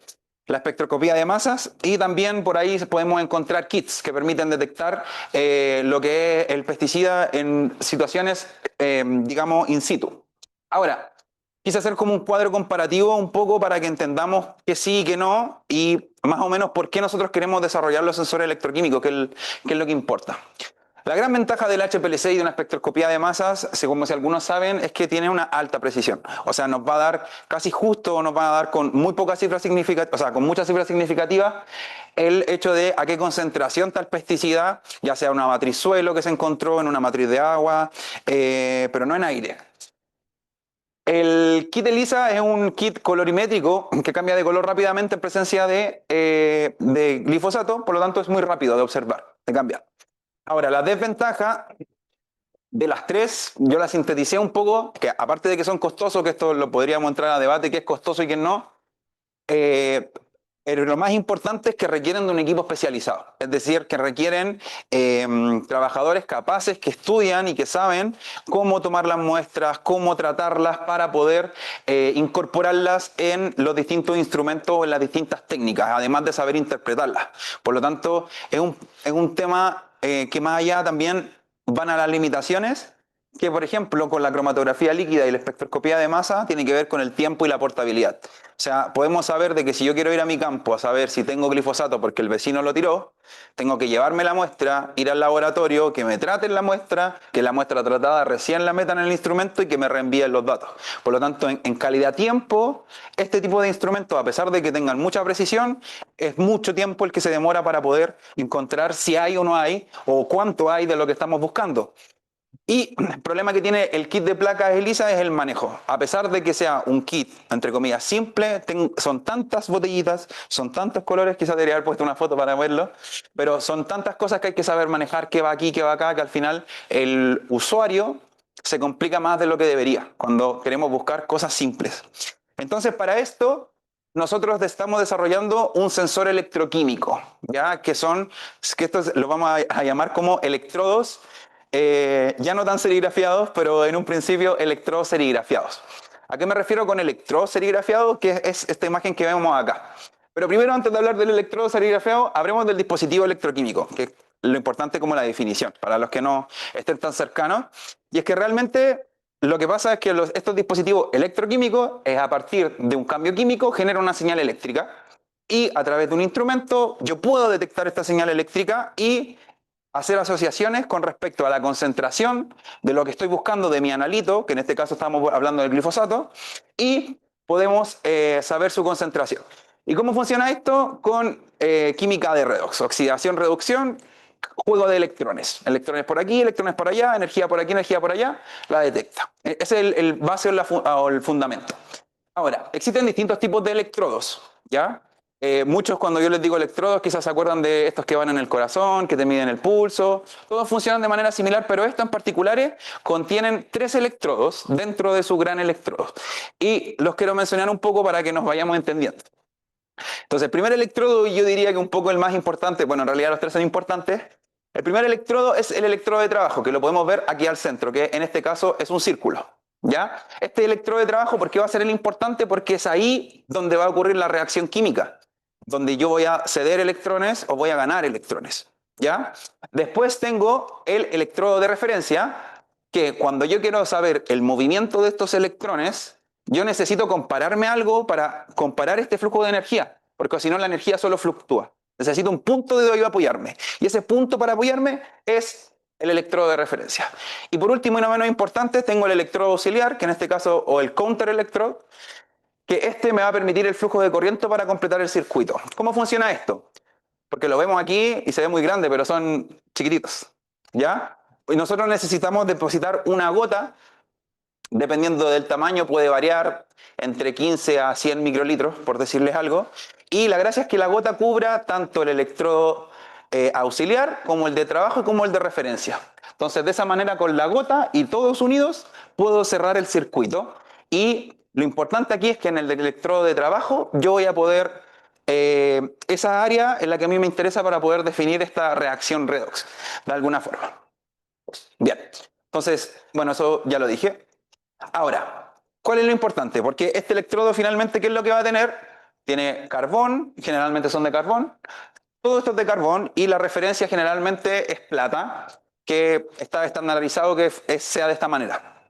la espectroscopía de masas, y también por ahí podemos encontrar kits que permiten detectar lo que es el pesticida en situaciones, digamos, in situ. Ahora, quise hacer como un cuadro comparativo un poco para que entendamos que sí y que no, y más o menos por qué nosotros queremos desarrollar los sensores electroquímicos, que es lo que importa. La gran ventaja del HPLC y de una espectroscopía de masas, como si algunos saben, es que tiene una alta precisión. O sea, nos va a dar casi justo, o nos va a dar con muy pocas cifras significativas, o sea, con muchas cifras significativas, el hecho de a qué concentración está el pesticida, ya sea una matriz suelo que se encontró, en una matriz de agua, pero no en aire. El kit ELISA es un kit colorimétrico que cambia de color rápidamente en presencia de glifosato, por lo tanto es muy rápido de observar, de cambiar. Ahora, la desventaja de las tres, yo las sinteticé un poco, que aparte de que son costosos, que esto lo podríamos entrar a debate, qué es costoso y qué no, lo más importante es que requieren de un equipo especializado, es decir, que requieren trabajadores capaces que estudian y que saben cómo tomar las muestras, cómo tratarlas para poder incorporarlas en los distintos instrumentos o en las distintas técnicas, además de saber interpretarlas. Por lo tanto, es un tema que más allá también van a las limitaciones, que por ejemplo con la cromatografía líquida y la espectroscopía de masa tiene que ver con el tiempo y la portabilidad. O sea, podemos saber de que si yo quiero ir a mi campo a saber si tengo glifosato porque el vecino lo tiró, tengo que llevarme la muestra, ir al laboratorio, que me traten la muestra, que la muestra tratada recién la metan en el instrumento y que me reenvíen los datos. Por lo tanto, en calidad-tiempo, este tipo de instrumentos, a pesar de que tengan mucha precisión, es mucho tiempo el que se demora para poder encontrar si hay o no hay, o cuánto hay de lo que estamos buscando. Y el problema que tiene el kit de placas ELISA es el manejo. A pesar de que sea un kit, entre comillas, simple, son tantas botellitas, son tantos colores, quizás debería haber puesto una foto para verlo, pero son tantas cosas que hay que saber manejar, qué va aquí, qué va acá, que al final el usuario se complica más de lo que debería cuando queremos buscar cosas simples. Entonces, para esto, nosotros estamos desarrollando un sensor electroquímico, ¿ya? Que esto lo vamos a llamar como electrodos, ya no tan serigrafiados, pero en un principio electrodos serigrafiados. ¿A qué me refiero con electrodos serigrafiados? Que es esta imagen que vemos acá. Pero primero, antes de hablar del electrodo serigrafiado, hablemos del dispositivo electroquímico, que es lo importante como la definición, para los que no estén tan cercanos. Y es que realmente lo que pasa es que estos dispositivos electroquímicos, a partir de un cambio químico, generan una señal eléctrica. Y a través de un instrumento, yo puedo detectar esta señal eléctrica y hacer asociaciones con respecto a la concentración de lo que estoy buscando de mi analito, que en este caso estamos hablando del glifosato, y podemos saber su concentración. ¿Y cómo funciona esto? Con química de redox, oxidación-reducción, juego de electrones. Electrones por aquí, electrones por allá, energía por aquí, energía por allá, la detecta. Ese es el base o el fundamento. Ahora, existen distintos tipos de electrodos, ¿ya? Muchos, cuando yo les digo electrodos, quizás se acuerdan de estos que van en el corazón, que te miden el pulso. Todos funcionan de manera similar, pero estos en particular contienen 3 electrodos dentro de su gran electrodo. Y los quiero mencionar un poco para que nos vayamos entendiendo. Entonces, el primer electrodo, y yo diría que un poco el más importante, bueno, en realidad los 3 son importantes. El primer electrodo es el electrodo de trabajo, que lo podemos ver aquí al centro, que en este caso es un círculo. ¿Ya? Este electrodo de trabajo, ¿por qué va a ser el importante? Porque es ahí donde va a ocurrir la reacción química, donde yo voy a ceder electrones o voy a ganar electrones, ¿ya? Después tengo el electrodo de referencia, que cuando yo quiero saber el movimiento de estos electrones, yo necesito compararme algo para comparar este flujo de energía, porque si no la energía solo fluctúa. Necesito un punto de donde apoyarme, y ese punto para apoyarme es el electrodo de referencia. Y por último, y no menos importante, tengo el electrodo auxiliar, que en este caso, o el counter electrode, que me va a permitir el flujo de corriente para completar el circuito. ¿Cómo funciona esto? Porque lo vemos aquí y se ve muy grande, pero son chiquititos, ¿ya? Y nosotros necesitamos depositar una gota, dependiendo del tamaño, puede variar entre 15 a 100 microlitros, por decirles algo. Y la gracia es que la gota cubra tanto el electrodo auxiliar como el de trabajo y como el de referencia. Entonces, de esa manera, con la gota y todos unidos, puedo cerrar el circuito y Lo importante aquí es que en el electrodo de trabajo yo voy a poder, esa área es la que a mí me interesa para poder definir esta reacción redox, de alguna forma. Bien, entonces, bueno, eso ya lo dije. Ahora, ¿cuál es lo importante? Porque este electrodo finalmente, ¿qué es lo que va a tener? Tiene carbón, generalmente son de carbón. Todo esto es de carbón y la referencia generalmente es plata, que está estandarizado que sea de esta manera.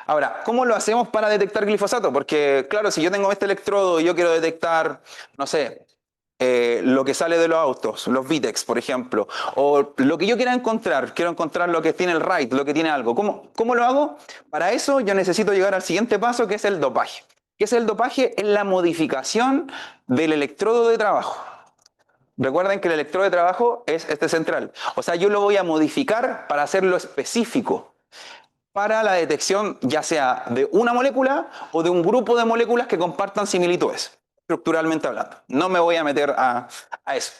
Ahora, ¿cómo lo hacemos para detectar glifosato? Porque, claro, si yo tengo este electrodo y yo quiero detectar, no sé, lo que sale de los autos, los Vitex, por ejemplo, o lo que yo quiero encontrar lo que tiene el RAID, lo que tiene algo. ¿Cómo lo hago? Para eso yo necesito llegar al siguiente paso, que es el dopaje. ¿Qué es el dopaje? Es la modificación del electrodo de trabajo. Recuerden que el electrodo de trabajo es este central. O sea, yo lo voy a modificar para hacerlo específico para la detección ya sea de una molécula o de un grupo de moléculas que compartan similitudes, estructuralmente hablando. No me voy a meter a eso.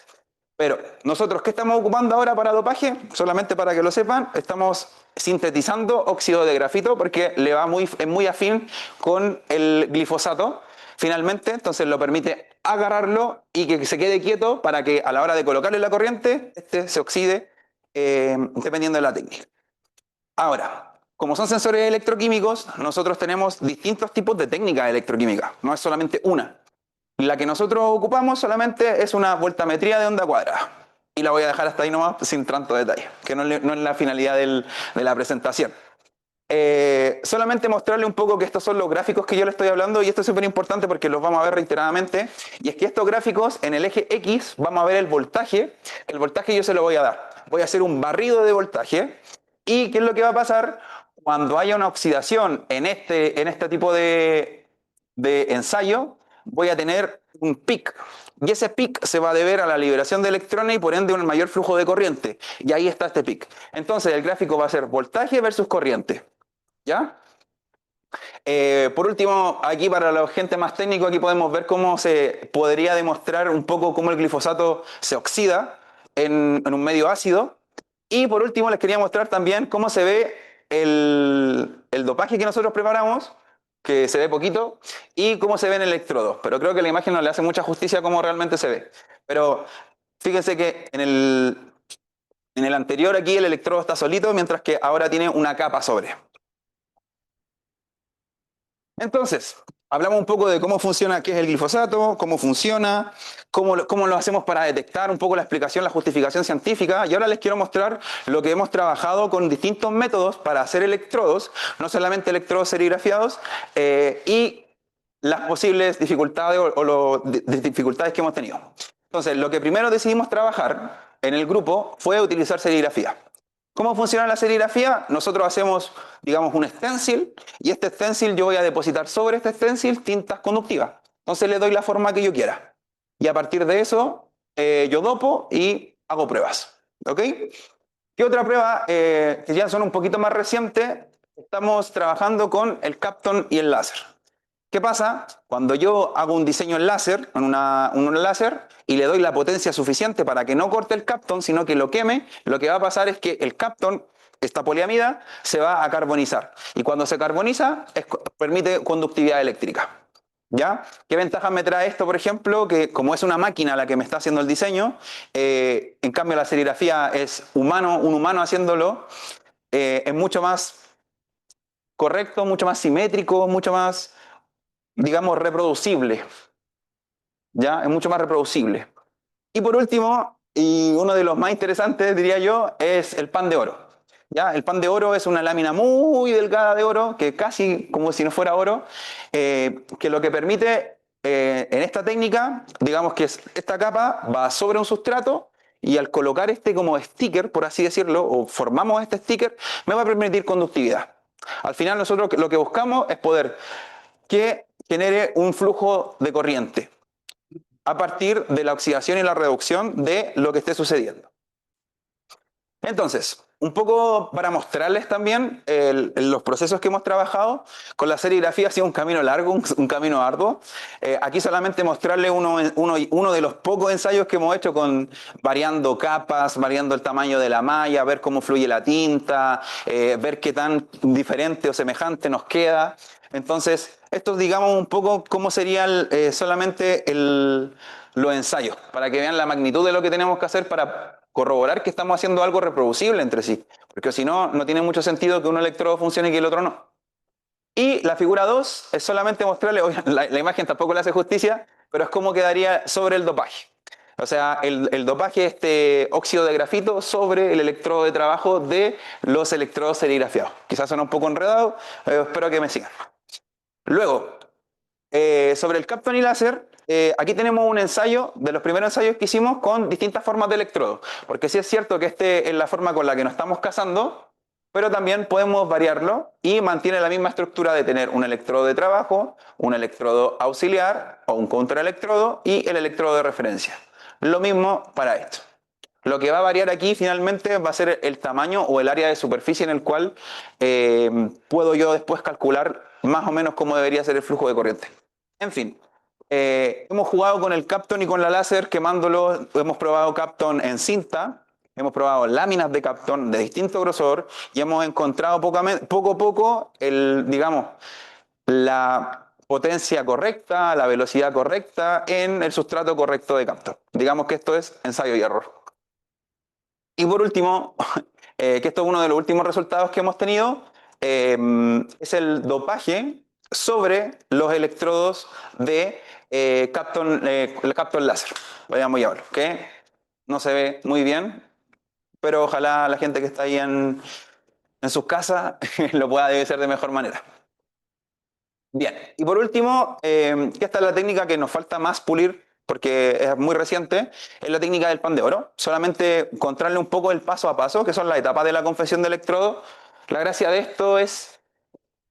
Pero nosotros, ¿qué estamos ocupando ahora para dopaje? Solamente para que lo sepan, estamos sintetizando óxido de grafito porque es muy afín con el glifosato. Finalmente, entonces lo permite agarrarlo y que se quede quieto para que a la hora de colocarle la corriente, este se oxide dependiendo de la técnica. Ahora, como son sensores electroquímicos, nosotros tenemos distintos tipos de técnicas electroquímicas, no es solamente una. La que nosotros ocupamos solamente es una voltametría de onda cuadrada. Y la voy a dejar hasta ahí nomás sin tanto detalle, que no es la finalidad de la presentación. Solamente mostrarle un poco que estos son los gráficos que yo le estoy hablando y esto es súper importante porque los vamos a ver reiteradamente. Y es que estos gráficos en el eje X vamos a ver el voltaje yo se lo voy a dar. Voy a hacer un barrido de voltaje. ¿Y qué es lo que va a pasar? Cuando haya una oxidación en este tipo de ensayo, voy a tener un pic. Y ese pic se va a deber a la liberación de electrones y por ende un mayor flujo de corriente. Y ahí está este pic. Entonces el gráfico va a ser voltaje versus corriente. ¿Ya? Por último, aquí para la gente más técnico, aquí podemos ver cómo se podría demostrar un poco cómo el glifosato se oxida en un medio ácido. Y por último les quería mostrar también cómo se ve el dopaje que nosotros preparamos, que se ve poquito, y cómo se ve en el electrodo. Pero creo que la imagen no le hace mucha justicia a cómo realmente se ve. Pero fíjense que en el anterior aquí el electrodo está solito, mientras que ahora tiene una capa sobre. Entonces, hablamos un poco de cómo funciona, qué es el glifosato, cómo funciona, cómo lo hacemos para detectar un poco la explicación, la justificación científica. Y ahora les quiero mostrar lo que hemos trabajado con distintos métodos para hacer electrodos, no solamente electrodos serigrafiados, y las posibles dificultades o dificultades que hemos tenido. Entonces, lo que primero decidimos trabajar en el grupo fue utilizar serigrafía. ¿Cómo funciona la serigrafía? Nosotros hacemos, digamos, un stencil y este stencil yo voy a depositar sobre este stencil tintas conductivas. Entonces le doy la forma que yo quiera. Y a partir de eso yo dopo y hago pruebas. ¿Ok? ¿Qué otra prueba? Que ya son un poquito más recientes, estamos trabajando con el Kapton y el láser. ¿Qué pasa? Cuando yo hago un diseño en láser, en un láser, y le doy la potencia suficiente para que no corte el Kapton, sino que lo queme, lo que va a pasar es que el Kapton, esta poliamida, se va a carbonizar. Y cuando se carboniza, permite conductividad eléctrica. ¿Ya? ¿Qué ventajas me trae esto, por ejemplo? Que como es una máquina la que me está haciendo el diseño, en cambio la serigrafía es un humano haciéndolo, es mucho más correcto, mucho más simétrico, mucho más, digamos, reproducible. ¿Ya? Es mucho más reproducible. Y por último, y uno de los más interesantes, diría yo, es el pan de oro. ¿Ya? El pan de oro es una lámina muy delgada de oro, que casi como si no fuera oro, que lo que permite en esta técnica, digamos que esta capa va sobre un sustrato y al colocar este como sticker, por así decirlo, o formamos este sticker, me va a permitir conductividad. Al final nosotros lo que buscamos es poder que genere un flujo de corriente a partir de la oxidación y la reducción de lo que esté sucediendo. Entonces, un poco para mostrarles también los procesos que hemos trabajado. Con la serigrafía ha sido un camino largo, un camino arduo. Aquí solamente mostrarles uno de los pocos ensayos que hemos hecho con variando capas, variando el tamaño de la malla, ver cómo fluye la tinta, ver qué tan diferente o semejante nos queda. Entonces, esto es, digamos, un poco cómo serían solamente los ensayos, para que vean la magnitud de lo que tenemos que hacer para corroborar que estamos haciendo algo reproducible entre sí, porque si no, no tiene mucho sentido que un electrodo funcione y que el otro no. Y la figura 2 es solamente mostrarle, la imagen tampoco le hace justicia, pero es cómo quedaría sobre el dopaje. O sea, el dopaje es este óxido de grafito sobre el electrodo de trabajo de los electrodos serigrafiados. Quizás suena un poco enredado, espero que me sigan. Luego, sobre el Kapton y láser, aquí tenemos un ensayo, de los primeros ensayos que hicimos con distintas formas de electrodo, porque sí es cierto que este es la forma con la que nos estamos casando, pero también podemos variarlo y mantiene la misma estructura de tener un electrodo de trabajo, un electrodo auxiliar o un contraelectrodo y el electrodo de referencia. Lo mismo para esto. Lo que va a variar aquí finalmente va a ser el tamaño o el área de superficie en el cual puedo yo después calcular más o menos cómo debería ser el flujo de corriente. En fin, hemos jugado con el Kapton y con la láser quemándolo, hemos probado Kapton en cinta, hemos probado láminas de Kapton de distinto grosor y hemos encontrado poco a poco digamos, la potencia correcta, la velocidad correcta en el sustrato correcto de Kapton. Digamos que esto es ensayo y error. Y por último, que esto es uno de los últimos resultados que hemos tenido, es el dopaje sobre los electrodos de el Kapton láser. Vayamos a verlo, que no se ve muy bien, pero ojalá la gente que está ahí en sus casas lo pueda hacer de mejor manera. Bien, y por último, esta es la técnica que nos falta más pulir, porque es muy reciente, es la técnica del pan de oro. Solamente encontrarle un poco el paso a paso, que son las etapas de la confección de electrodo. La gracia de esto es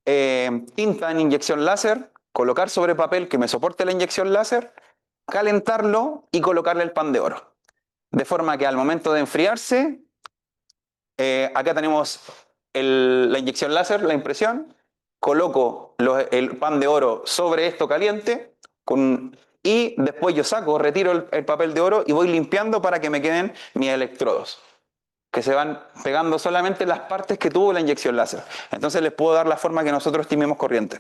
tinta en inyección láser, colocar sobre papel que me soporte la inyección láser, calentarlo y colocarle el pan de oro. De forma que al momento de enfriarse, acá tenemos la inyección láser, la impresión, coloco el pan de oro sobre esto caliente y después yo retiro el papel de oro y voy limpiando para que me queden mis electrodos, que se van pegando solamente las partes que tuvo la inyección láser. Entonces les puedo dar la forma que nosotros estimemos convenientes.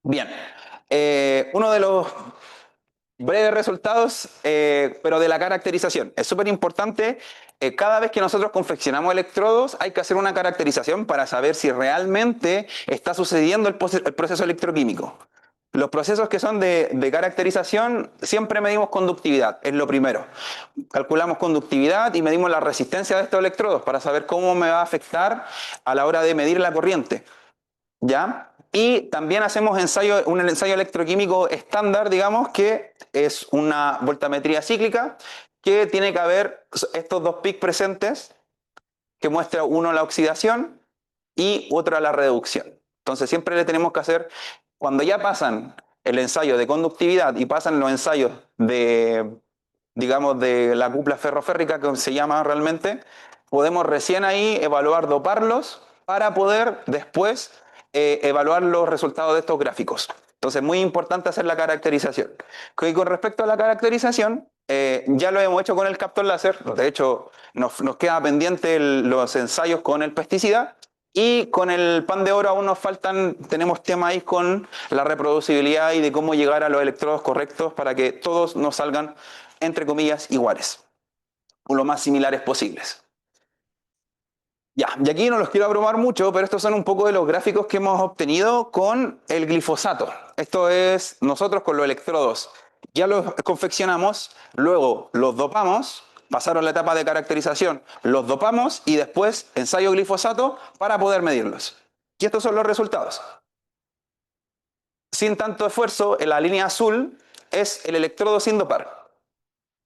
Bien, uno de los breves resultados, pero de la caracterización. Es súper importante, cada vez que nosotros confeccionamos electrodos hay que hacer una caracterización para saber si realmente está sucediendo el proceso electroquímico. Los procesos que son de caracterización siempre medimos conductividad, es lo primero. Calculamos conductividad y medimos la resistencia de estos electrodos para saber cómo me va a afectar a la hora de medir la corriente. ¿Ya? Y también hacemos un ensayo electroquímico estándar, digamos, que es una voltametría cíclica, que tiene que haber estos dos peaks presentes, que muestra uno la oxidación y otro la reducción. Entonces siempre le tenemos que hacer, cuando ya pasan el ensayo de conductividad y pasan los ensayos digamos, de la cupla ferroférrica, que se llama realmente, podemos recién ahí evaluar, doparlos, para poder después evaluar los resultados de estos gráficos. Entonces, muy importante hacer la caracterización. Y con respecto a la caracterización, ya lo hemos hecho con el Kapton láser. De hecho, nos queda pendiente los ensayos con el pesticida. Y con el pan de oro aún nos faltan, tenemos tema ahí con la reproducibilidad y de cómo llegar a los electrodos correctos para que todos nos salgan, entre comillas, iguales, o lo más similares posibles. Ya, y aquí no los quiero abrumar mucho, pero estos son un poco de los gráficos que hemos obtenido con el glifosato. Esto es nosotros con los electrodos. Ya los confeccionamos, luego los dopamos, pasaron la etapa de caracterización, los dopamos y después ensayo glifosato para poder medirlos. Y estos son los resultados. Sin tanto esfuerzo, en la línea azul es el electrodo sin dopar.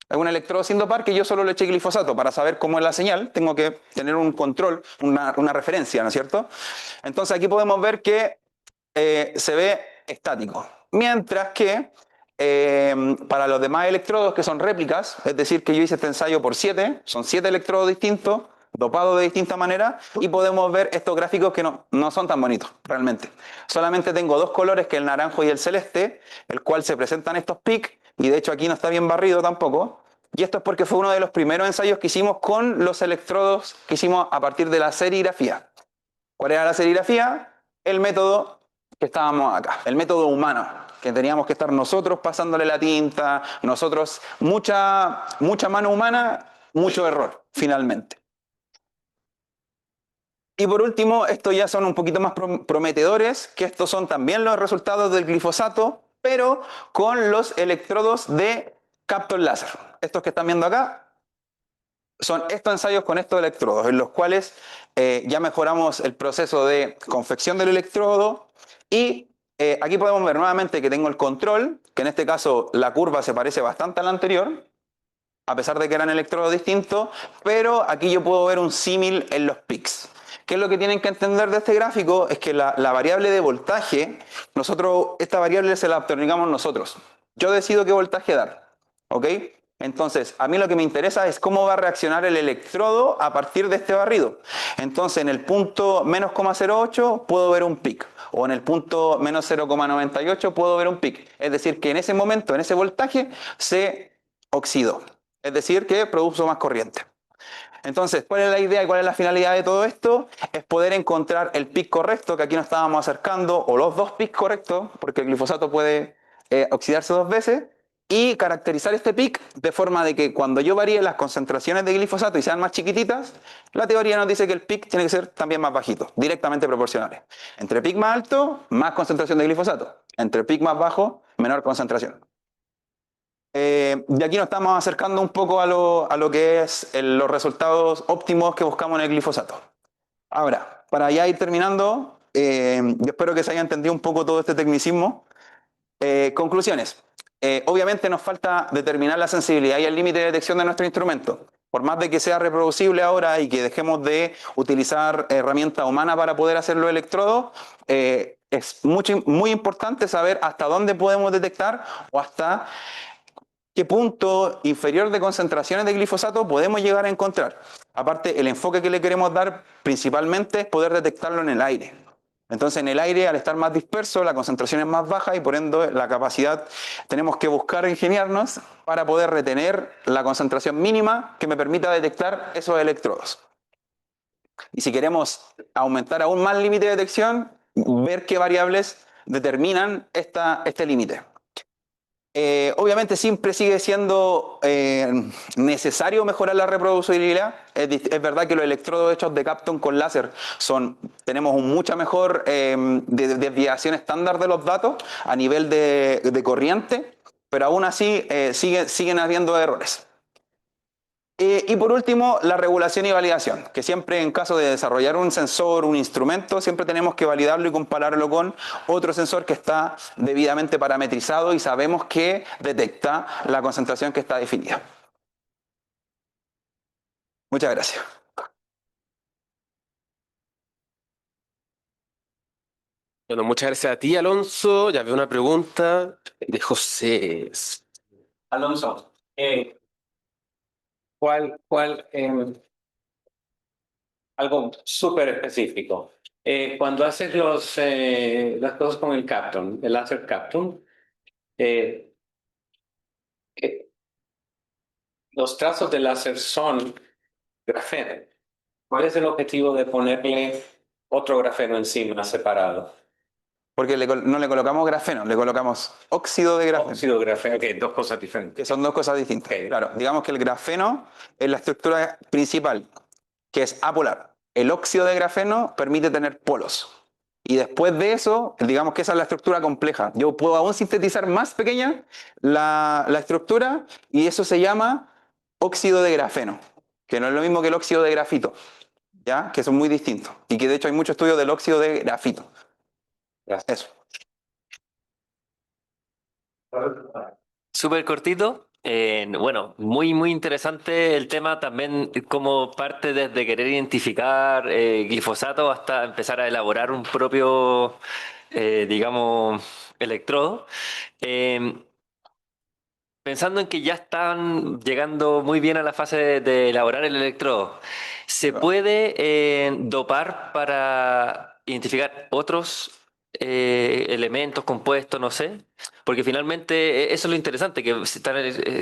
Es un electrodo sin dopar que yo solo le eché glifosato. Para saber cómo es la señal, tengo que tener un control, una referencia, ¿no es cierto? Entonces aquí podemos ver que se ve estático. Mientras que para los demás electrodos que son réplicas, es decir, que yo hice este ensayo por 7, son 7 electrodos distintos, dopados de distinta manera, y podemos ver estos gráficos que no son tan bonitos, realmente. Solamente tengo dos colores, que es el naranjo y el celeste, el cual se presentan estos peaks, y de hecho aquí no está bien barrido tampoco, y esto es porque fue uno de los primeros ensayos que hicimos con los electrodos que hicimos a partir de la serigrafía. ¿Cuál era la serigrafía? El método que estábamos acá, el método humano, que teníamos que estar nosotros pasándole la tinta, nosotros, mucha mano humana, mucho error, finalmente. Y por último, estos ya son un poquito más prometedores, que estos son también los resultados del glifosato, pero con los electrodos de Kapton láser. Estos que están viendo acá son estos ensayos con estos electrodos, en los cuales ya mejoramos el proceso de confección del electrodo, y aquí podemos ver nuevamente que tengo el control, que en este caso la curva se parece bastante a la anterior, a pesar de que eran electrodos distintos, pero aquí yo puedo ver un símil en los peaks. ¿Qué es lo que tienen que entender de este gráfico? Es que la variable de voltaje, esta variable se la obtenemos nosotros. Yo decido qué voltaje dar, ¿ok? Entonces, a mí lo que me interesa es cómo va a reaccionar el electrodo a partir de este barrido. Entonces, en el punto menos 0,08 puedo ver un peak, o en el punto menos 0,98 puedo ver un peak. Es decir, que en ese momento, en ese voltaje, se oxidó. Es decir, que produjo más corriente. Entonces, ¿cuál es la idea y cuál es la finalidad de todo esto? Es poder encontrar el pic correcto, que aquí nos estábamos acercando, o los dos pics correctos, porque el glifosato puede oxidarse 2 veces, y caracterizar este pic de forma de que cuando yo varíe las concentraciones de glifosato y sean más chiquititas, la teoría nos dice que el pic tiene que ser también más bajito, directamente proporcionales. Entre pic más alto, más concentración de glifosato. Entre pic más bajo, menor concentración. Y aquí nos estamos acercando un poco a lo que es los resultados óptimos que buscamos en el glifosato. Ahora, para ya ir terminando, yo espero que se haya entendido un poco todo este tecnicismo. Conclusiones. Obviamente nos falta determinar la sensibilidad y el límite de detección de nuestro instrumento. Por más de que sea reproducible ahora y que dejemos de utilizar herramienta humana para poder hacer los electrodos, es muy importante saber hasta dónde podemos detectar o hasta qué punto inferior de concentraciones de glifosato podemos llegar a encontrar. Aparte, el enfoque que le queremos dar principalmente es poder detectarlo en el aire. Entonces, en el aire, al estar más disperso, la concentración es más baja y por ende la capacidad, tenemos que buscar ingeniarnos para poder retener la concentración mínima que me permita detectar esos electrodos. Y si queremos aumentar aún más el límite de detección, ver qué variables determinan este límite. Obviamente siempre sigue siendo necesario mejorar la reproducibilidad. Es verdad que los electrodos hechos de Kapton con láser tenemos un mucha mejor desviación estándar de los datos a nivel de corriente, pero aún así siguen habiendo errores. Y por último, la regulación y validación, que siempre en caso de desarrollar un sensor, un instrumento, siempre tenemos que validarlo y compararlo con otro sensor que está debidamente parametrizado y sabemos que detecta la concentración que está definida. Muchas gracias. Bueno, muchas gracias a ti, Alonso. Ya veo una pregunta de José. Alonso, algo súper específico. Cuando haces las cosas con el Kapton, el láser Kapton, eh, los trazos de láser son grafeno. ¿Cuál es el objetivo de ponerle otro grafeno encima separado? Porque no le colocamos grafeno, le colocamos óxido de grafeno. Óxido de grafeno, que dos cosas diferentes. Que son dos cosas distintas. Okay. Claro, digamos que el grafeno es la estructura principal, que es apolar. El óxido de grafeno permite tener polos. Y después de eso, digamos que esa es la estructura compleja. Yo puedo aún sintetizar más pequeña la estructura y eso se llama óxido de grafeno, que no es lo mismo que el óxido de grafito, ¿ya? Que son muy distintos. Y que de hecho hay mucho estudio del óxido de grafito. Eso. Súper cortito. Bueno, muy interesante el tema también, como parte desde querer identificar glifosato hasta empezar a elaborar un propio, digamos, electrodo. pensando en que ya están llegando muy bien a la fase de elaborar el electrodo, ¿se puede dopar para identificar otros elementos, compuestos, no sé? Porque finalmente eso es lo interesante, que se están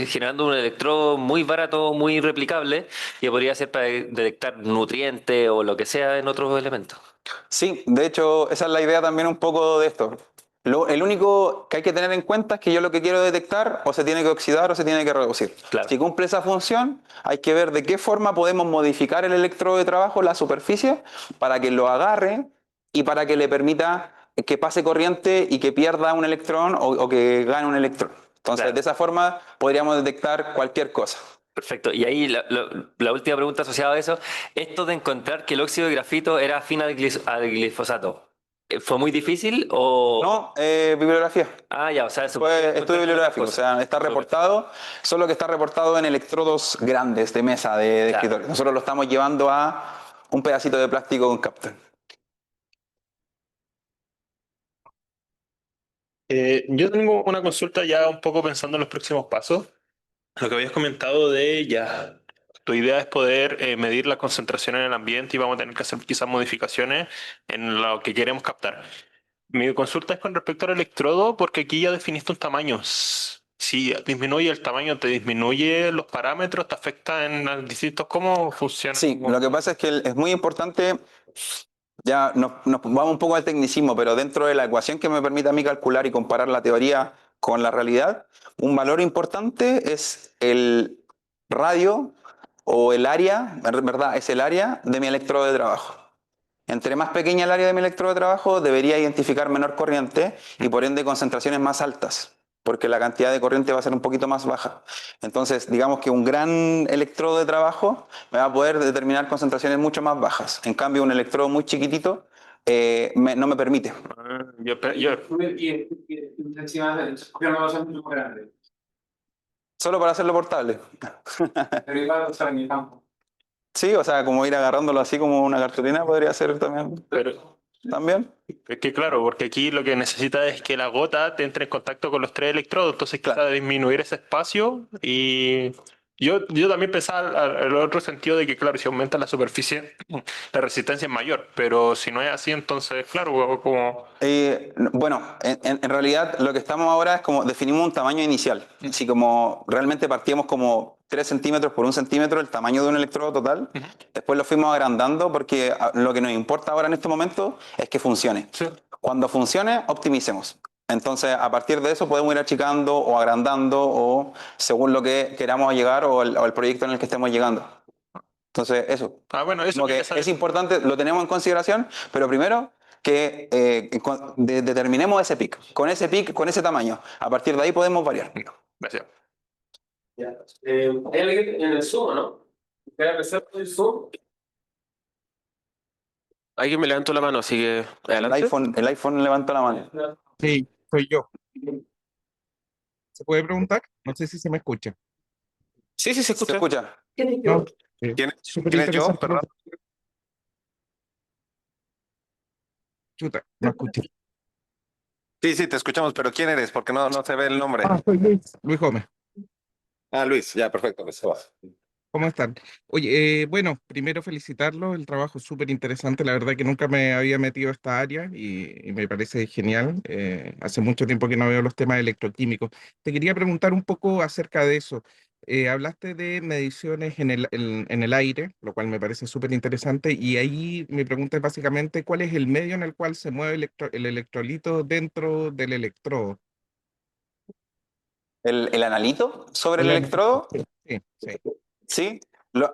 generando un electrodo muy barato, muy replicable, que podría ser para detectar nutrientes o lo que sea en otros elementos. Sí, de hecho, esa es la idea también un poco de esto. El único que hay que tener en cuenta es que yo lo que quiero detectar o se tiene que oxidar o se tiene que reducir. Claro. Si cumple esa función, hay que ver de qué forma podemos modificar el electrodo de trabajo, la superficie, para que lo agarre y para que le permita que pase corriente y que pierda un electrón o que gane un electrón. Entonces, Claro. de esa forma podríamos detectar cualquier cosa. Perfecto. Y ahí la última pregunta asociada a eso, esto de encontrar que el óxido de grafito era afín al glifosato, ¿fue muy difícil o...? No, bibliografía. Ah, ya, o sea, eso Fue estudio bibliográfico, o sea, está reportado, solo que está reportado en electrodos grandes de mesa, de Claro. escritorio. Nosotros lo estamos llevando a un pedacito de plástico con Kapton. Yo tengo una consulta ya un poco pensando en los próximos pasos. Lo que habías comentado de ya, tu idea es poder medir la concentración en el ambiente y vamos a tener que hacer quizás modificaciones en lo que queremos captar. Mi consulta es con respecto al electrodo, porque aquí ya definiste un tamaño. Si disminuye el tamaño, te disminuye los parámetros, te afecta en distintos cómo funciona. Sí, lo que pasa es que es muy importante, ya nos vamos un poco al tecnicismo, pero dentro de la ecuación que me permite a mí calcular y comparar la teoría con la realidad, un valor importante es el radio o el área, en verdad, es el área de mi electrodo de trabajo. Entre más pequeña el área de mi electrodo de trabajo, debería identificar menor corriente y por ende concentraciones más altas, porque la cantidad de corriente va a ser un poquito más baja. Entonces, digamos que un gran electrodo de trabajo me va a poder determinar concentraciones mucho más bajas. En cambio, un electrodo muy chiquitito no me permite. Solo para hacerlo portable. Sí, o sea, como ir agarrándolo así como una cartulina podría ser también. ¿También? Es que claro, porque aquí lo que necesita es que la gota te entre en contacto con los tres electrodos, entonces quizá disminuir ese espacio y yo también pensaba el otro sentido de que claro, si aumenta la superficie, la resistencia es mayor, pero si no es así, entonces claro, como... Bueno, en realidad lo que estamos ahora es como definimos un tamaño inicial, así como realmente partíamos como 3 centímetros por 1 centímetro el tamaño de un electrodo total, después lo fuimos agrandando porque lo que nos importa ahora en este momento es que funcione. Sí. Cuando funcione, optimicemos. Entonces, a partir de eso podemos ir achicando o agrandando o según lo que queramos llegar o el proyecto en el que estemos llegando. Entonces, eso. Bueno, eso Como que es importante, lo tenemos en consideración, pero primero que determinemos ese pic, con ese tamaño. A partir de ahí podemos variar. Gracias. ¿Hay alguien en el Zoom, no? ¿Quieres empezar con el Zoom? Alguien me levantó la mano, así que adelante. El iPhone levanta la mano. Sí, soy yo. ¿Se puede preguntar? No sé si se me escucha. Sí, se escucha. Se escucha. No, ¿Quién súper es yo? interesante. Perdón. Chuta, no escuché. Sí, te escuchamos, pero ¿quién eres? Porque no se ve el nombre. Soy Luis Gómez. Luis, ya, perfecto, pues se va. ¿Cómo están? Oye, bueno, primero felicitarlos, el trabajo es súper interesante, la verdad que nunca me había metido a esta área y me parece genial. Hace mucho tiempo que no veo los temas electroquímicos. Te quería preguntar un poco acerca de eso. Hablaste de mediciones en el aire, lo cual me parece súper interesante, y ahí mi pregunta es básicamente, ¿cuál es el medio en el cual se mueve el electrolito dentro del electrodo? ¿El analito sobre el El electrodo? Sí, sí. Sí.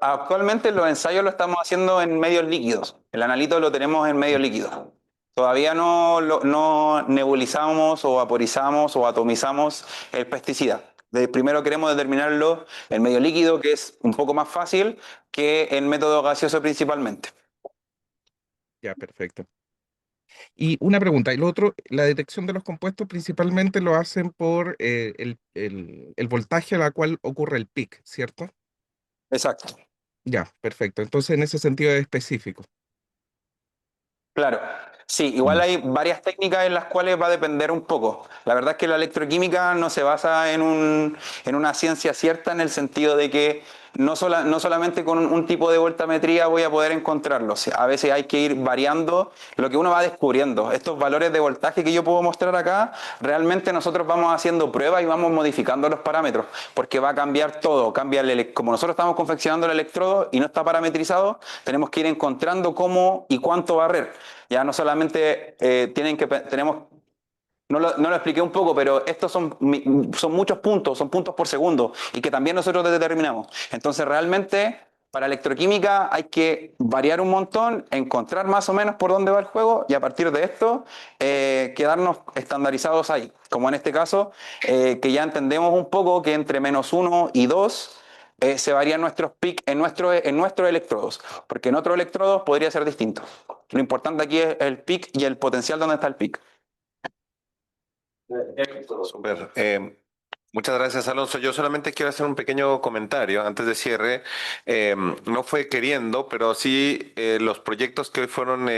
Actualmente los ensayos lo estamos haciendo en medios líquidos. El analito lo tenemos en medios líquidos. Todavía no nebulizamos o vaporizamos o atomizamos el pesticida. Primero queremos determinarlo en medio líquido, que es un poco más fácil que en método gaseoso principalmente. Ya, perfecto. Y una pregunta, el otro, la detección de los compuestos principalmente lo hacen por el voltaje a la cual ocurre el pic, ¿cierto? Exacto. Ya, perfecto. Entonces en ese sentido es específico. Claro, sí, igual hay varias técnicas en las cuales va a depender un poco. La verdad es que la electroquímica no se basa en una ciencia cierta en el sentido de que no solamente con un tipo de voltametría voy a poder encontrarlo. O sea, a veces hay que ir variando lo que uno va descubriendo. Estos valores de voltaje que yo puedo mostrar acá, realmente nosotros vamos haciendo pruebas y vamos modificando los parámetros, porque va a cambiar todo. Como nosotros estamos confeccionando el electrodo y no está parametrizado, tenemos que ir encontrando cómo y cuánto barrer. Ya no solamente no lo expliqué un poco, pero estos son muchos puntos, son puntos por segundo y que también nosotros determinamos. Entonces realmente para electroquímica hay que variar un montón, encontrar más o menos por dónde va el juego y a partir de esto quedarnos estandarizados ahí. Como en este caso, que ya entendemos un poco que entre -1 y 2 se varían nuestros peaks en nuestros electrodos, porque en otros electrodos podría ser distinto. Lo importante aquí es el peak y el potencial donde está el peak. Súper. Muchas gracias, Alonso. Yo solamente quiero hacer un pequeño comentario antes de cierre. No fue queriendo, pero sí los proyectos que hoy fueron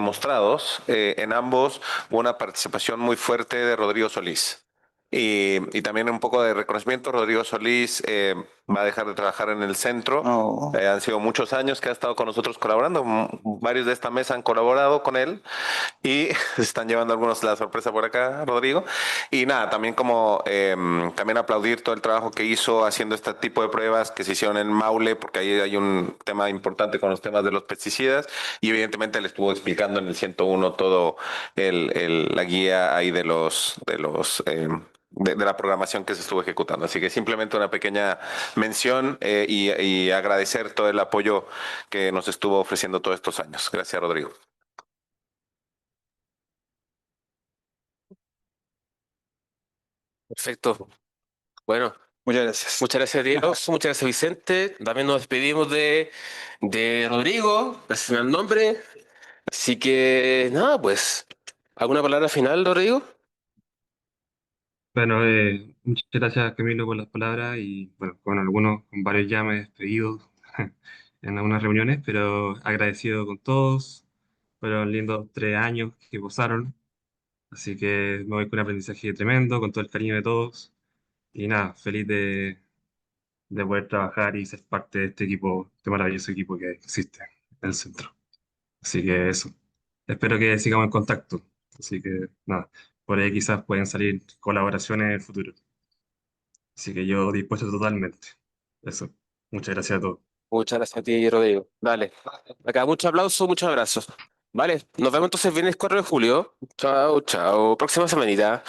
mostrados, en ambos hubo una participación muy fuerte de Rodrigo Solís. Y también un poco de reconocimiento. Rodrigo Solís va a dejar de trabajar en el centro. Oh. Han sido muchos años que ha estado con nosotros colaborando. Varios de esta mesa han colaborado con él y se están llevando algunos la sorpresa por acá, Rodrigo. Y nada, también también aplaudir todo el trabajo que hizo haciendo este tipo de pruebas que se hicieron en Maule, porque ahí hay un tema importante con los temas de los pesticidas y evidentemente le estuvo explicando en el 101 todo la guía ahí de la programación que se estuvo ejecutando. Así que simplemente una pequeña mención y agradecer todo el apoyo que nos estuvo ofreciendo todos estos años. Gracias, Rodrigo. Perfecto. Bueno, Muchas gracias. muchas gracias, Diego. Muchas gracias, Vicente. También nos despedimos de Rodrigo, gracias al nombre. Así que, nada, pues, ¿alguna palabra final, Rodrigo? Bueno, muchas gracias Camilo por las palabras y bueno, con varios ya me he despedido en algunas reuniones, pero agradecido con todos. Fueron lindos 3 años que gozaron, así que me voy con un aprendizaje tremendo, con todo el cariño de todos y nada, feliz de poder trabajar y ser parte de este equipo, este maravilloso equipo que existe en el centro. Así que eso. Espero que sigamos en contacto. Así que nada, por ahí quizás pueden salir colaboraciones en el futuro. Así que yo dispuesto totalmente. Eso. Muchas gracias a todos. Muchas gracias a ti, Rodrigo. Dale. Acá, muchos aplausos, muchos abrazos. Vale, nos vemos entonces el viernes 4 de julio. Chao, chao. Próxima semanita.